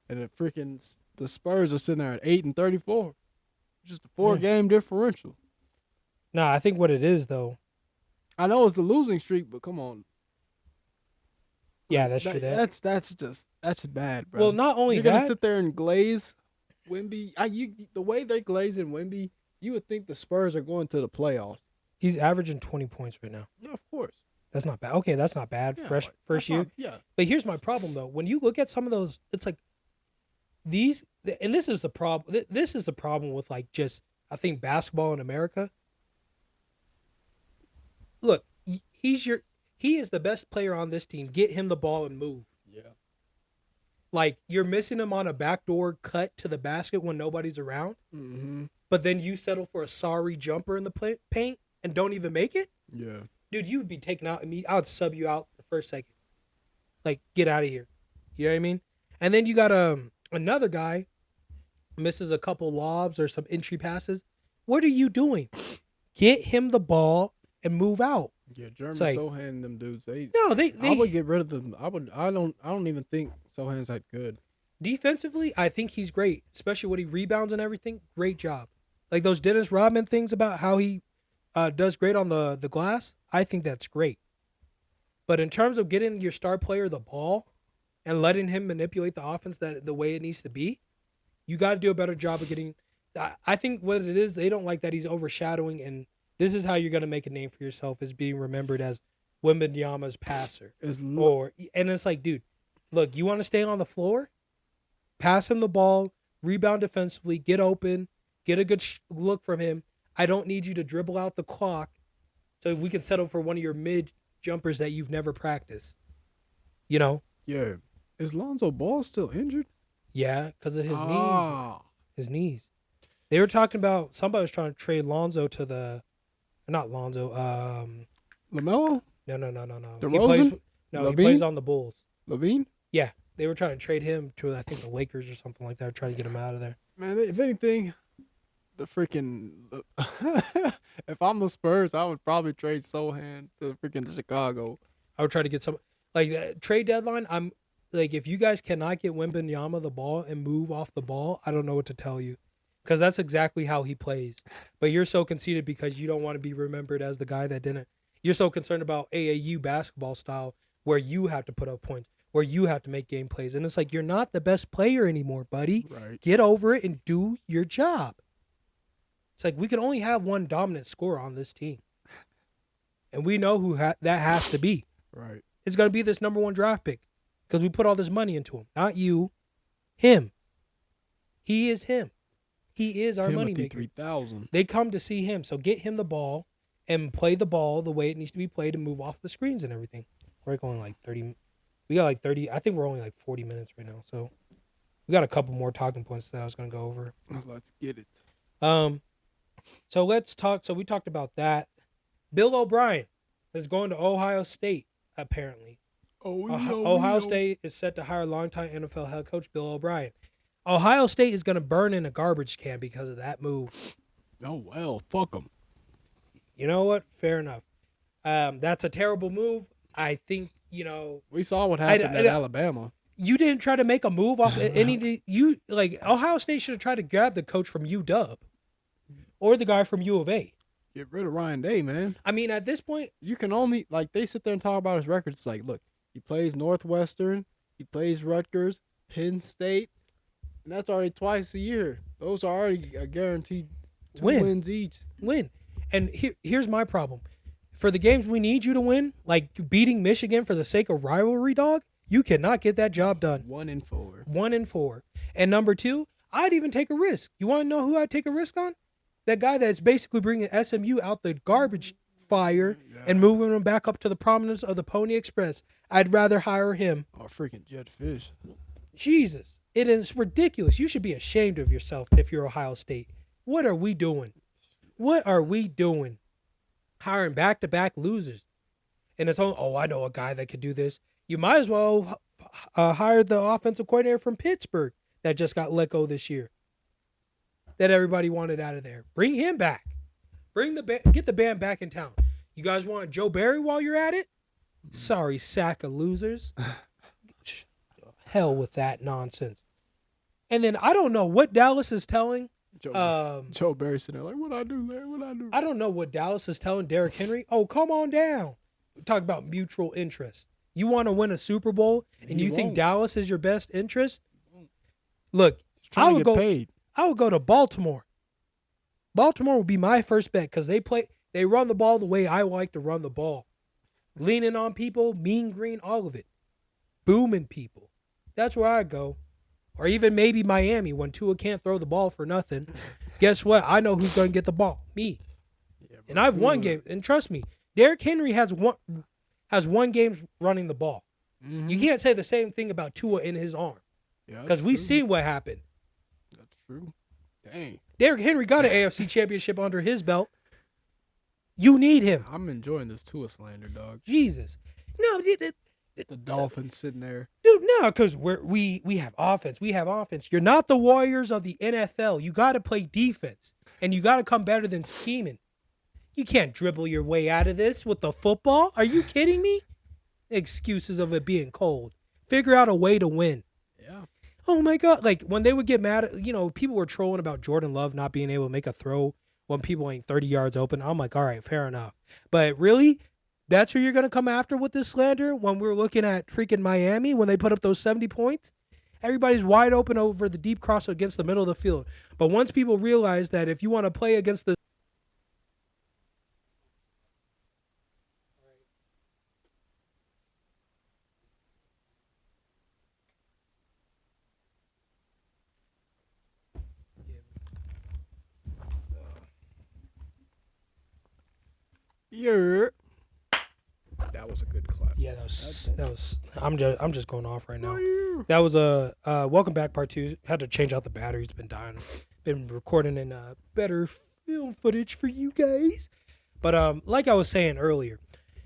S3: and the Spurs are sitting there at 8-34. Just a 4-game differential.
S2: No, I think what it is though
S3: I know it's the losing streak, but come on.
S2: Yeah, that's true.
S3: That's bad, bro.
S2: Well, not only
S3: you're gonna sit there and glaze Wemby. The way they glaze in Wemby, you would think the Spurs are going to the playoffs.
S2: He's averaging 20 points right now.
S3: Yeah, of course.
S2: That's not bad. Okay, that's not bad.
S3: Yeah,
S2: first year.
S3: Yeah.
S2: But here's my problem though. When you look at some of those, it's like these, and this is the problem. This is the problem with like just I think basketball in America. Look, he is the best player on this team. Get him the ball and move.
S3: Yeah.
S2: Like you're missing him on a backdoor cut to the basket when nobody's around.
S3: Mm-hmm.
S2: But then you settle for a sorry jumper in the paint and don't even make it.
S3: Yeah.
S2: Dude, you would be taken out. I would sub you out the first second. Like, get out of here. You know what I mean? And then you got another guy misses a couple lobs or some entry passes. What are you doing? Get him the ball and move out.
S3: Yeah, Jeremy Sohan and them dudes. They I would get rid of them. I don't even think Sohan's that good.
S2: Defensively, I think he's great, especially when he rebounds and everything. Great job. Like those Dennis Rodman things about how he does great on the glass. I think that's great. But in terms of getting your star player the ball and letting him manipulate the offense the way it needs to be, you got to do a better job of getting. I think what it is, they don't like that he's overshadowing, and this is how you're going to make a name for yourself, is being remembered as Wembanyama's passer. And it's like, dude, look, you want to stay on the floor? Pass him the ball, rebound defensively, get open, get a good look from him. I don't need you to dribble out the clock so we can settle for one of your mid jumpers that you've never practiced. You know?
S3: Yeah. Is Lonzo Ball still injured?
S2: Yeah, because of his knees. His knees. They were talking about, somebody was trying to trade Lonzo to not Lonzo.
S3: LaMelo?
S2: No. He plays on the Bulls.
S3: Levine?
S2: Yeah. They were trying to trade him to, I think, the Lakers or something like that, trying to get him out of there.
S3: Man, if anything, if I'm the Spurs, I would probably trade Sohan to freaking Chicago.
S2: I would try to get some, like, trade deadline. I'm like, if you guys cannot get Wembanyama the ball and move off the ball, I don't know what to tell you, because that's exactly how he plays. But you're so conceited because you don't want to be remembered as the guy that didn't. You're so concerned about AAU basketball style where you have to put up points, where you have to make game plays. And it's like, you're not the best player anymore, buddy.
S3: Right.
S2: Get over it and do your job. It's like, we can only have one dominant scorer on this team. And we know who that has to be.
S3: Right.
S2: It's going to be this number 1 draft pick because we put all this money into him. Not you. Him. He is him. He is our money maker.
S3: 3,000.
S2: They come to see him. So get him the ball and play the ball the way it needs to be played and move off the screens and everything. We're going like 30. We got like 30. I think we're only like 40 minutes right now. So we got a couple more talking points that I was going to go over.
S3: Let's get it.
S2: So let's talk. So we talked about that. Bill O'Brien is going to Ohio State, apparently. Ohio State is set to hire longtime NFL head coach Bill O'Brien. Ohio State is going to burn in a garbage can because of that move.
S3: Oh, well, fuck them.
S2: You know what? Fair enough. That's a terrible move. I think,
S3: we saw what happened at Alabama.
S2: You didn't try to make a move off any. Ohio State should have tried to grab the coach from UW or the guy from U of A.
S3: Get rid of Ryan Day, man.
S2: I mean, at this point,
S3: you can only they sit there and talk about his records. It's like, look, he plays Northwestern, he plays Rutgers, Penn State, and that's already twice a year. Those are already a guaranteed 2 wins each.
S2: And here's my problem. For the games we need you to win, like beating Michigan for the sake of rivalry, dog, you cannot get that job done.
S3: 1-4.
S2: 1-4. And number 2, I'd even take a risk. You want to know who I'd take a risk on? That guy that's basically bringing SMU out the garbage fire and moving them back up to the prominence of the Pony Express. I'd rather hire him.
S3: Oh, freaking Jed Fish.
S2: Jesus. It is ridiculous. You should be ashamed of yourself if you're Ohio State. What are we doing? Hiring back-to-back losers. And it's all, I know a guy that could do this. You might as well hire the offensive coordinator from Pittsburgh that just got let go this year, that everybody wanted out of there. Bring him back. Get the band back in town. You guys want Joe Barry while you're at it? Sorry, sack of losers. Hell with that nonsense. And then I don't know what Dallas is telling
S3: Joe Barry sitting there like, what I do there? What I do?
S2: I don't know what Dallas is telling Derrick Henry. Oh, come on down. Talk about mutual interest. You want to win a Super Bowl, and you think Dallas is your best interest? Look, I would go to Baltimore. Baltimore would be my first bet because they run the ball the way I like to run the ball. Leaning on people, mean green, all of it. Booming people. That's where I'd go. Or even maybe Miami when Tua can't throw the ball for nothing. Guess what? I know who's going to get the ball. Me. Yeah, and I've won games. And trust me, Derrick Henry has won games running the ball. Mm-hmm. You can't say the same thing about Tua in his arm. Because we seen what happened.
S3: That's true. Dang.
S2: Derrick Henry got an AFC championship under his belt. You need him.
S3: I'm enjoying this Tua slander, dog.
S2: Jesus. No,
S3: the Dolphins sitting there.
S2: Dude, no, because we have offense. We have offense. You're not the Warriors of the NFL. You got to play defense. And you got to come better than scheming. You can't dribble your way out of this with the football. Are you kidding me? Excuses of it being cold. Figure out a way to win.
S3: Yeah.
S2: Oh, my God. Like, when they would get mad, people were trolling about Jordan Love not being able to make a throw when people ain't 30 yards open. I'm like, all right, fair enough. But really, that's who you're going to come after with this slander when we're looking at freaking Miami when they put up those 70 points? Everybody's wide open over the deep cross against the middle of the field. But once people realize that if you want to play against the
S3: That was a good clap.
S2: Yeah, that was. I'm just going off right now. That was a welcome back part 2. Had to change out the batteries. Been dying. Been recording in better film footage for you guys. But like I was saying earlier,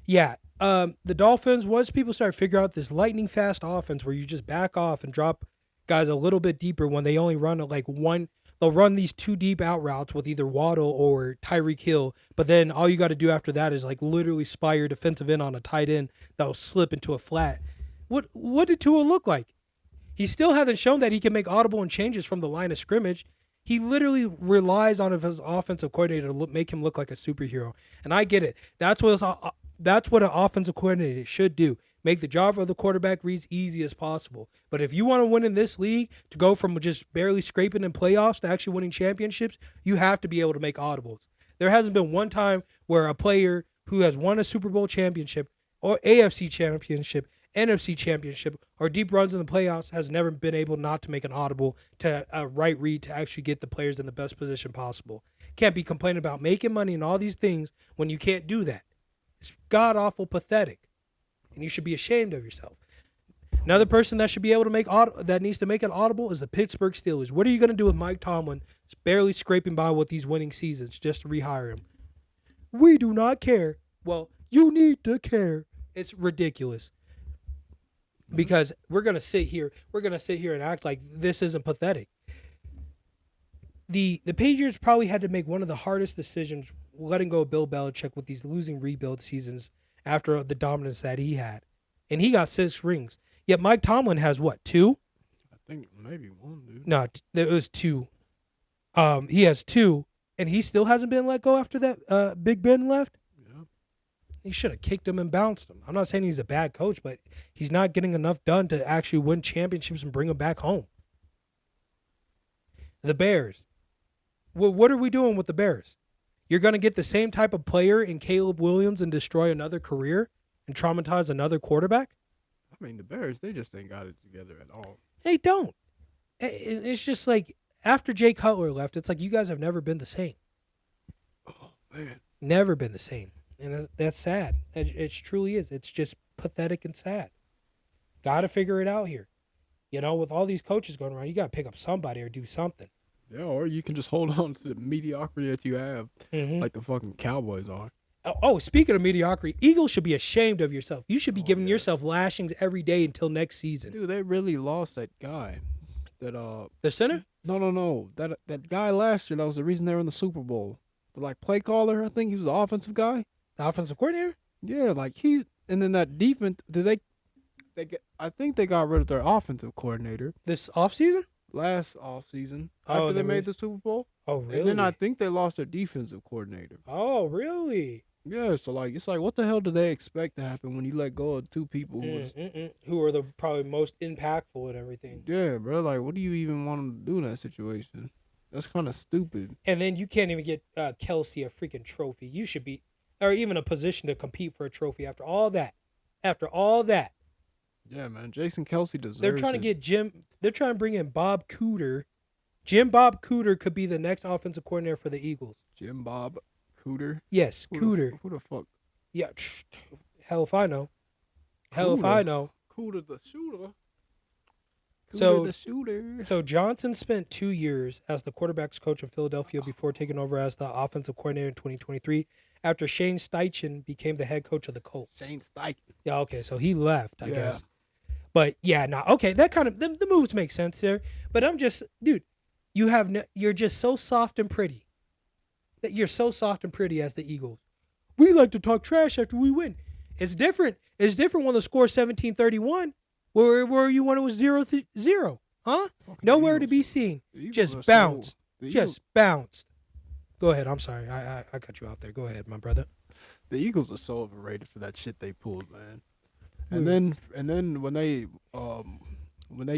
S2: the Dolphins, once people start figuring out this lightning fast offense where you just back off and drop guys a little bit deeper when they only run like one. They'll run these 2 deep out routes with either Waddle or Tyreek Hill, but then all you got to do after that is like literally spy your defensive end on a tight end that'll slip into a flat. What did Tua look like? He still hasn't shown that he can make audible and changes from the line of scrimmage. He literally relies on his offensive coordinator to make him look like a superhero, and I get it. That's what an offensive coordinator should do. Make the job of the quarterback as easy as possible. But if you want to win in this league, to go from just barely scraping in playoffs to actually winning championships, you have to be able to make audibles. There hasn't been one time where a player who has won a Super Bowl championship or AFC championship, NFC championship, or deep runs in the playoffs has never been able not to make an audible to a right read to actually get the players in the best position possible. Can't be complaining about making money and all these things when you can't do that. It's god-awful pathetic. And you should be ashamed of yourself. Another person that should be able to that needs to make an audible is the Pittsburgh Steelers. What are you going to do with Mike Tomlin barely scraping by with these winning seasons just to rehire him? We do not care. Well, you need to care. It's ridiculous. Because we're going to sit here and act like this isn't pathetic. The Patriots probably had to make one of the hardest decisions letting go of Bill Belichick with these losing rebuild seasons after the dominance that he had. And he got 6 rings. Yet Mike Tomlin has what, 2?
S3: I think maybe 1, dude.
S2: No, it was 2. He has 2, and he still hasn't been let go after that Big Ben left?
S3: Yeah.
S2: He should have kicked him and bounced him. I'm not saying he's a bad coach, but he's not getting enough done to actually win championships and bring them back home. The Bears. What are we doing with the Bears? You're going to get the same type of player in Caleb Williams and destroy another career and traumatize another quarterback?
S3: I mean, the Bears, they just ain't got it together at all.
S2: They don't. It's just like after Jay Cutler left, it's like you guys have never been the same.
S3: Oh, man.
S2: Never been the same. And that's sad. It truly is. It's just pathetic and sad. Got to figure it out here. With all these coaches going around, you got to pick up somebody or do something.
S3: Yeah, or you can just hold on to the mediocrity that you have, like the fucking Cowboys are.
S2: Oh, speaking of mediocrity, Eagles should be ashamed of yourself. You should be giving yourself lashings every day until next season.
S3: Dude, they really lost that guy.
S2: The center?
S3: No. That guy last year, that was the reason they were in the Super Bowl. The play caller, I think he was the offensive guy.
S2: The offensive coordinator?
S3: Yeah, and then that defense, I think they got rid of their offensive coordinator.
S2: This offseason?
S3: Last offseason, after they made the Super Bowl.
S2: Oh, really?
S3: And then I think they lost their defensive coordinator.
S2: Oh, really?
S3: Yeah, so like it's like what the hell do they expect to happen when you let go of two people
S2: who are the probably most impactful and everything?
S3: Yeah, bro. Like, what do you even want them to do in that situation? That's kind of stupid.
S2: And then you can't even get Kelsey a freaking trophy. You should be, or even a position to compete for a trophy after all that. After all that.
S3: Yeah, man. Jason Kelsey deserves.
S2: They're trying to get Jim. They're trying to bring in Bob Cooter. Bob Cooter could be the next offensive coordinator for the Eagles.
S3: Jim Bob Cooter?
S2: Yes, Cooter.
S3: Who the fuck?
S2: Yeah, hell if I know. Hell if I know.
S3: Cooter the shooter.
S2: Cooter
S3: the shooter.
S2: So Johnson spent 2 years as the quarterback's coach in Philadelphia before taking over as the offensive coordinator in 2023 after Shane Steichen became the head coach of the Colts.
S3: Shane Steichen.
S2: Yeah, okay, so he left, I guess. But yeah, okay, that kind of the moves make sense there. But I'm just, dude, you're just so soft and pretty. That you're so soft and pretty as the Eagles. We like to talk trash after we win. It's different. It's different when the score 17-31. Where were you when it was 0-0? Huh?
S3: Fucking
S2: Nowhere
S3: Eagles.
S2: to be seen.
S3: Just
S2: Bounced. Just bounced. Go ahead. I'm sorry. I cut you off there. Go ahead, my brother.
S3: The Eagles are so overrated for that shit they pulled, man. And then when they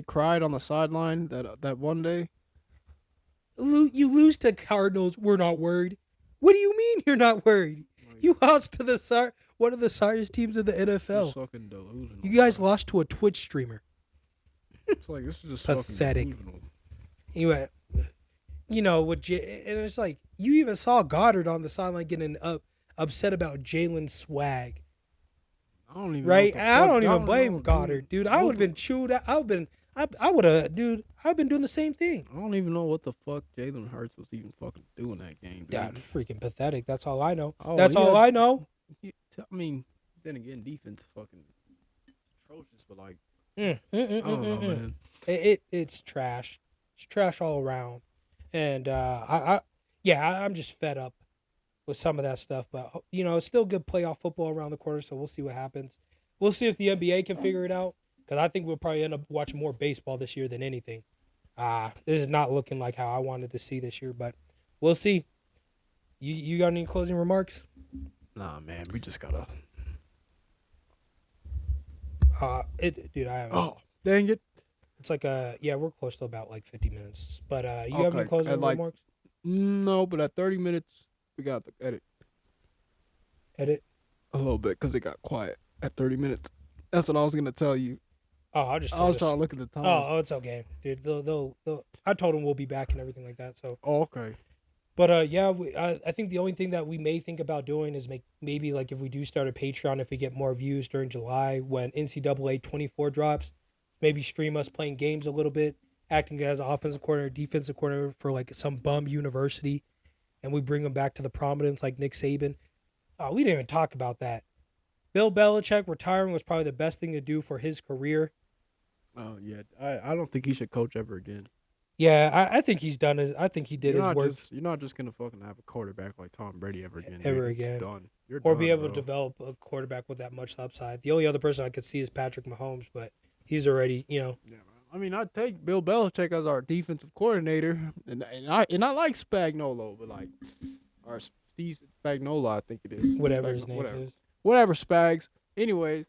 S3: cried on the sideline that one day,
S2: you lose to Cardinals. We're not worried. What do you mean you're not worried? You lost to one of the sorriest teams in the NFL.
S3: Fucking delusional.
S2: You guys lost to a Twitch streamer.
S3: It's like this is just
S2: pathetic.
S3: Fucking
S2: Anyway, and it's like you even saw Goddard on the sideline getting upset about Jalen's swag.
S3: I don't even
S2: right.
S3: Know
S2: I don't even blame Goddard, dude. I would have been chewed. I would have, dude. I've been doing the same thing.
S3: I don't even know what the fuck Jalen Hurts was even fucking doing that game, dude.
S2: That's freaking pathetic. That's all I know.
S3: Oh,
S2: That's all I know.
S3: I mean, then again, defense fucking atrocious, but like,
S2: I
S3: don't know, man.
S2: It's trash. It's trash all around, and I'm just fed up with some of that stuff. But it's still good playoff football around the corner, so we'll see what happens. We'll see if the NBA can figure it out. Because I think we'll probably end up watching more baseball this year than anything. This is not looking like how I wanted to see this year, but we'll see. You got any closing remarks?
S3: Nah, man, we just gotta.
S2: Dude, I have.
S3: Oh, dang it!
S2: It's like we're close to about like 50 minutes. But you have any closing remarks?
S3: No, but at 30 minutes we got the edit.
S2: Edit
S3: a little bit because it got quiet at 30 minutes. That's what I was gonna tell you.
S2: Oh, I was trying
S3: to look at the time.
S2: Oh, it's okay, dude. They'll I told them we'll be back and everything like that. So.
S3: Oh, okay.
S2: But I think the only thing that we may think about doing is maybe like if we do start a Patreon, if we get more views during July when NCAA 24 drops, maybe stream us playing games a little bit, acting as an offensive coordinator, defensive coordinator for like some bum university, and we bring them back to the prominence like Nick Saban. Oh, we didn't even talk about that. Bill Belichick retiring was probably the best thing to do for his career.
S3: Oh yeah, I don't think he should coach ever again.
S2: Yeah, I think he's done his. I think he did his work.
S3: You're not just gonna fucking have a quarterback like Tom Brady ever again.
S2: It's
S3: done.
S2: Or be able to develop a quarterback with that much upside. The only other person I could see is Patrick Mahomes, but he's already,
S3: Yeah, I mean, I'd take Bill Belichick as our defensive coordinator, and I like Spagnuolo, but like our Steve Spagnuolo, I think it is.
S2: Whatever his name is.
S3: Whatever, Spags. Anyways,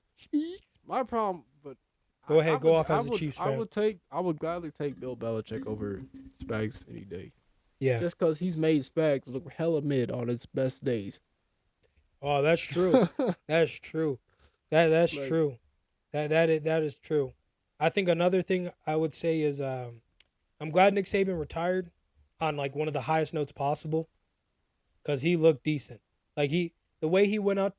S3: my problem, but
S2: go ahead, go off as a Chiefs fan.
S3: I would gladly take Bill Belichick over Spags any day.
S2: Yeah,
S3: just because he's made Spags look hella mid on his best days.
S2: Oh, that's true. That's true. That's true. That is true. I think another thing I would say is I'm glad Nick Saban retired on like one of the highest notes possible, because he looked decent. Like the way he went out.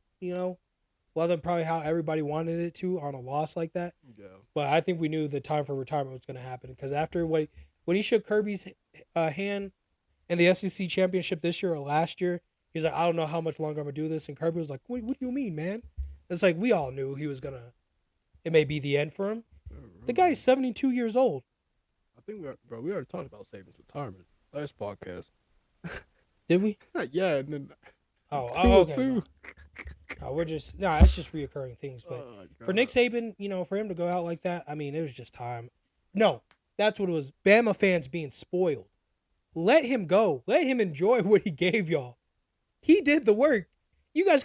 S2: Wasn't probably how everybody wanted it to on a loss like that.
S3: Yeah.
S2: But I think we knew the time for retirement was going to happen, because after when he shook Kirby's hand in the SEC championship this year or last year, he's like, I don't know how much longer I'm going to do this. And Kirby was like, what do you mean, man? It's like we all knew he was going to, it may be the end for him. The guy's 72 years old.
S3: I think we already talked about Saban's retirement last podcast.
S2: Did we?
S3: Yeah, and then...
S2: okay. No, it's just reoccurring things. But for Nick Saban, for him to go out like that, I mean, it was just time. No, that's what it was. Bama fans being spoiled. let him go. Let him enjoy what he gave y'all. He did the work. You guys,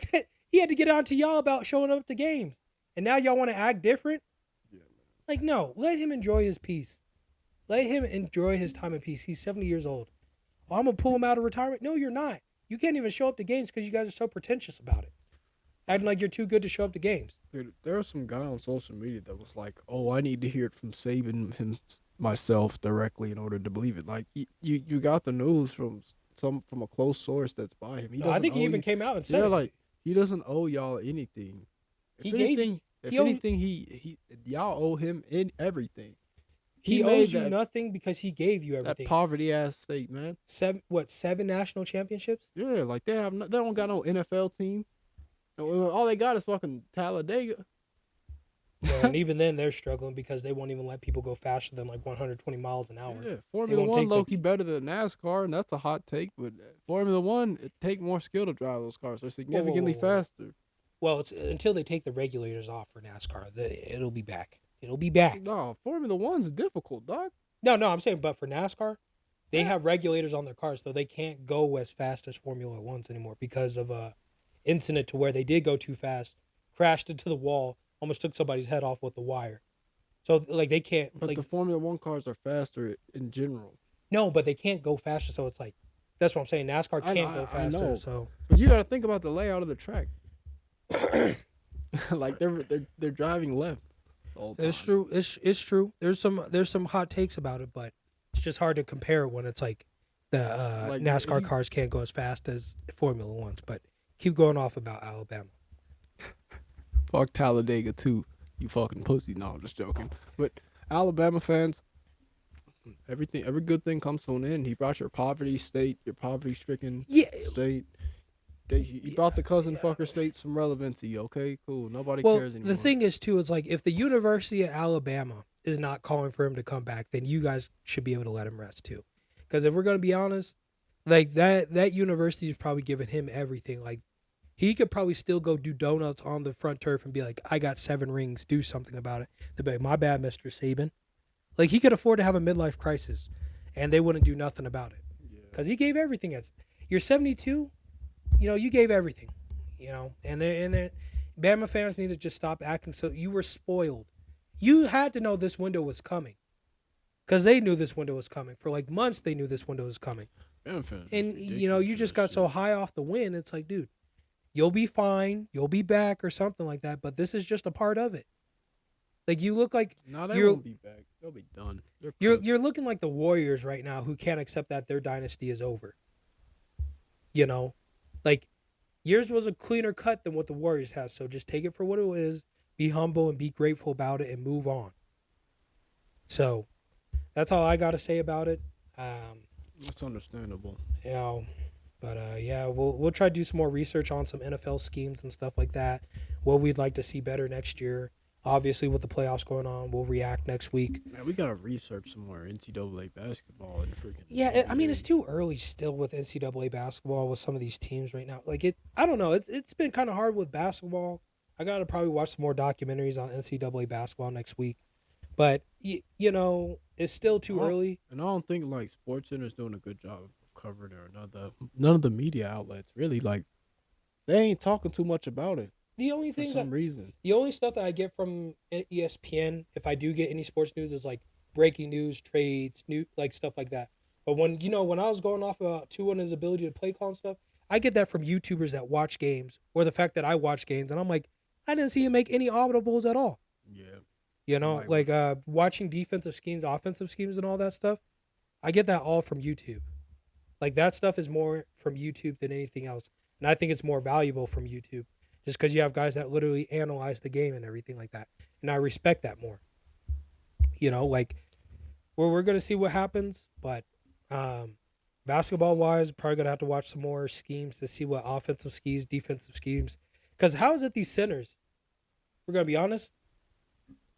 S2: he had to get on to y'all about showing up to games. And now y'all want to act different? Yeah, man. Like, no, let him enjoy his peace. Let him enjoy his time in peace. He's 70 years old. Oh, I'm going to pull him out of retirement? No, you're not. You can't even show up to games because you guys are so pretentious about it. Acting like you're too good to show up to games.
S3: Dude, there was some guy on social media that was like, "Oh, I need to hear it from Saban myself directly in order to believe it." Like, you got the news from a close source that's by him.
S2: I think he even came out and said,
S3: "Yeah, like he doesn't owe y'all anything. If anything, y'all owe him in everything.
S2: He owes you nothing because he gave you everything.
S3: That poverty ass state, man.
S2: 7 national championships?
S3: Yeah, like they don't got no NFL team. All they got is fucking Talladega.
S2: Yeah, and even then they're struggling because they won't even let people go faster than like 120 miles an hour.
S3: Yeah, Formula One low-key better than NASCAR, and that's a hot take, but Formula One, it take more skill to drive those cars. They're significantly faster.
S2: Well, it's until they take the regulators off for NASCAR, it'll be back. It'll be back.
S3: No, Formula One's difficult, dog.
S2: No, I'm saying, but for NASCAR, they have regulators on their cars, so they can't go as fast as Formula Ones anymore because of a incident to where they did go too fast, crashed into the wall, almost took somebody's head off with the wire. So, like, they can't...
S3: But
S2: like,
S3: the Formula One cars are faster in general.
S2: No, but they can't go faster, so it's like... That's what I'm saying. NASCAR can't go faster,
S3: I know.
S2: so...
S3: But you got to think about the layout of the track. Like, they're driving left all the time.
S2: It's true. It's true. There's some hot takes about it, but it's just hard to compare when it's like the NASCAR cars can't go as fast as Formula Ones. But keep going off about Alabama.
S3: Fuck Talladega too, you fucking pussy. No, I'm just joking. But Alabama fans, every good thing comes to an end. He brought your poverty-stricken state. He brought the cousin fucker state some relevancy. Okay, cool. Nobody cares anymore.
S2: The thing is too, is like if the University of Alabama is not calling for him to come back, then you guys should be able to let him rest too. Because if we're gonna be honest, like that university is probably giving him everything. Like he could probably still go do donuts on the front turf and be like, I got 7 rings, do something about it. They'd be like, my bad, Mr. Saban. Like he could afford to have a midlife crisis, and they wouldn't do nothing about it. Because he gave everything. You're 72. You know, you gave everything, you know, and Bama fans need to just stop acting so you were spoiled. You had to know this window was coming because they knew this window was coming. For like months, they knew this window was coming.
S3: Bama fans,
S2: and, you know, you just got so high off the wind. It's like, dude, you'll be fine. You'll be back or something like that. But this is just a part of it. Like, you look like
S3: they won't be back. They'll be done.
S2: You're looking like the Warriors right now who can't accept that their dynasty is over. You know? Like, yours was a cleaner cut than what the Warriors has, so just take it for what it is, be humble and be grateful about it, and move on. So, that's all I got to say about it.
S3: That's understandable.
S2: You know, but yeah, we'll try to do some more research on some NFL schemes and stuff like that, what we'd like to see better next year. Obviously, with the playoffs going on, we'll react next week.
S3: Man, we gotta research some more NCAA basketball and freaking.
S2: Yeah, I mean, it's too early still with NCAA basketball with some of these teams right now. Like I don't know. It's been kind of hard with basketball. I gotta probably watch some more documentaries on NCAA basketball next week. But you know, it's still too early.
S3: And I don't think like SportsCenter's doing a good job of covering it, or none of the media outlets really like. They ain't talking too much about it.
S2: The only thing the only stuff that I get from ESPN, if I do get any sports news, is like breaking news, trades, like stuff like that. But when I was going off about Tua and his ability to play call and stuff, I get that from YouTubers that watch games, or the fact that I watch games, and I'm like, I didn't see him make any audibles at all.
S3: Yeah.
S2: You know, like watching defensive schemes, offensive schemes, and all that stuff. I get that all from YouTube. Like that stuff is more from YouTube than anything else, and I think it's more valuable from YouTube. Just because you have guys that literally analyze the game and everything like that. And I respect that more. You know, like, we're going to see what happens. But basketball-wise, probably going to have to watch some more schemes to see what offensive schemes, defensive schemes. Because how is it these centers? We're going to be honest.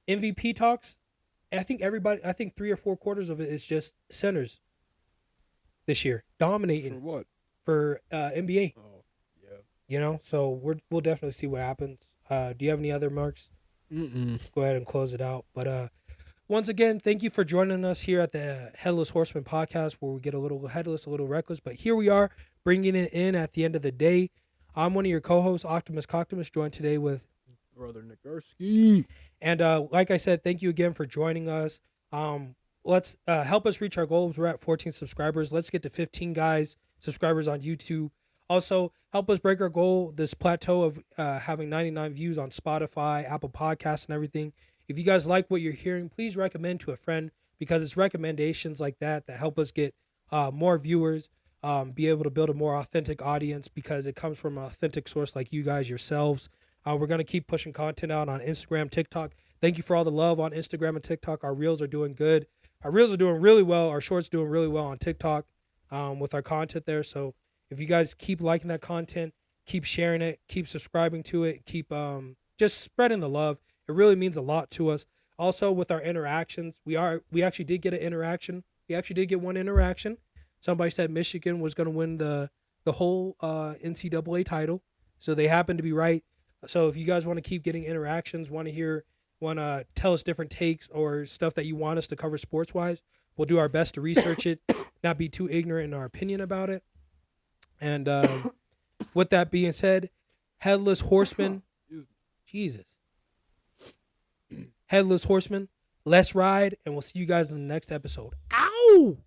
S2: MVP talks, I think 3 or 4 quarters of it is just centers this year. Dominating.
S3: For what?
S2: For NBA.
S3: Oh.
S2: You know, so we'll definitely see what happens. Do you have any other marks?
S3: Mm-mm.
S2: Go ahead and close it out. But once again, thank you for joining us here at the Headless Horsemen Podcast, where we get a little headless, a little reckless. But here we are, bringing it in at the end of the day. I'm one of your co-hosts, Optimus Coctimus, joined today with
S3: Brother Nagurski.
S2: And like I said, thank you again for joining us. Let's help us reach our goals. We're at 14 subscribers. Let's get to 15 subscribers on YouTube. Also, help us break our goal, this plateau of having 99 views on Spotify, Apple Podcasts, and everything. If you guys like what you're hearing, please recommend to a friend, because it's recommendations like that help us get more viewers, be able to build a more authentic audience, because it comes from an authentic source like you guys yourselves. We're going to keep pushing content out on Instagram, TikTok. Thank you for all the love on Instagram and TikTok. Our reels are doing good. Our reels are doing really well. Our shorts doing really well on TikTok with our content there. So if you guys keep liking that content, keep sharing it, keep subscribing to it, keep just spreading the love. It really means a lot to us. Also, with our interactions, we actually did get an interaction. We actually did get one interaction. Somebody said Michigan was going to win the whole NCAA title. So they happened to be right. So if you guys want to keep getting interactions, want to tell us different takes or stuff that you want us to cover sports-wise, we'll do our best to research it, not be too ignorant in our opinion about it. And with that being said, Headless Horsemen, Jesus. Headless Horsemen, let's ride, and we'll see you guys in the next episode. Ow!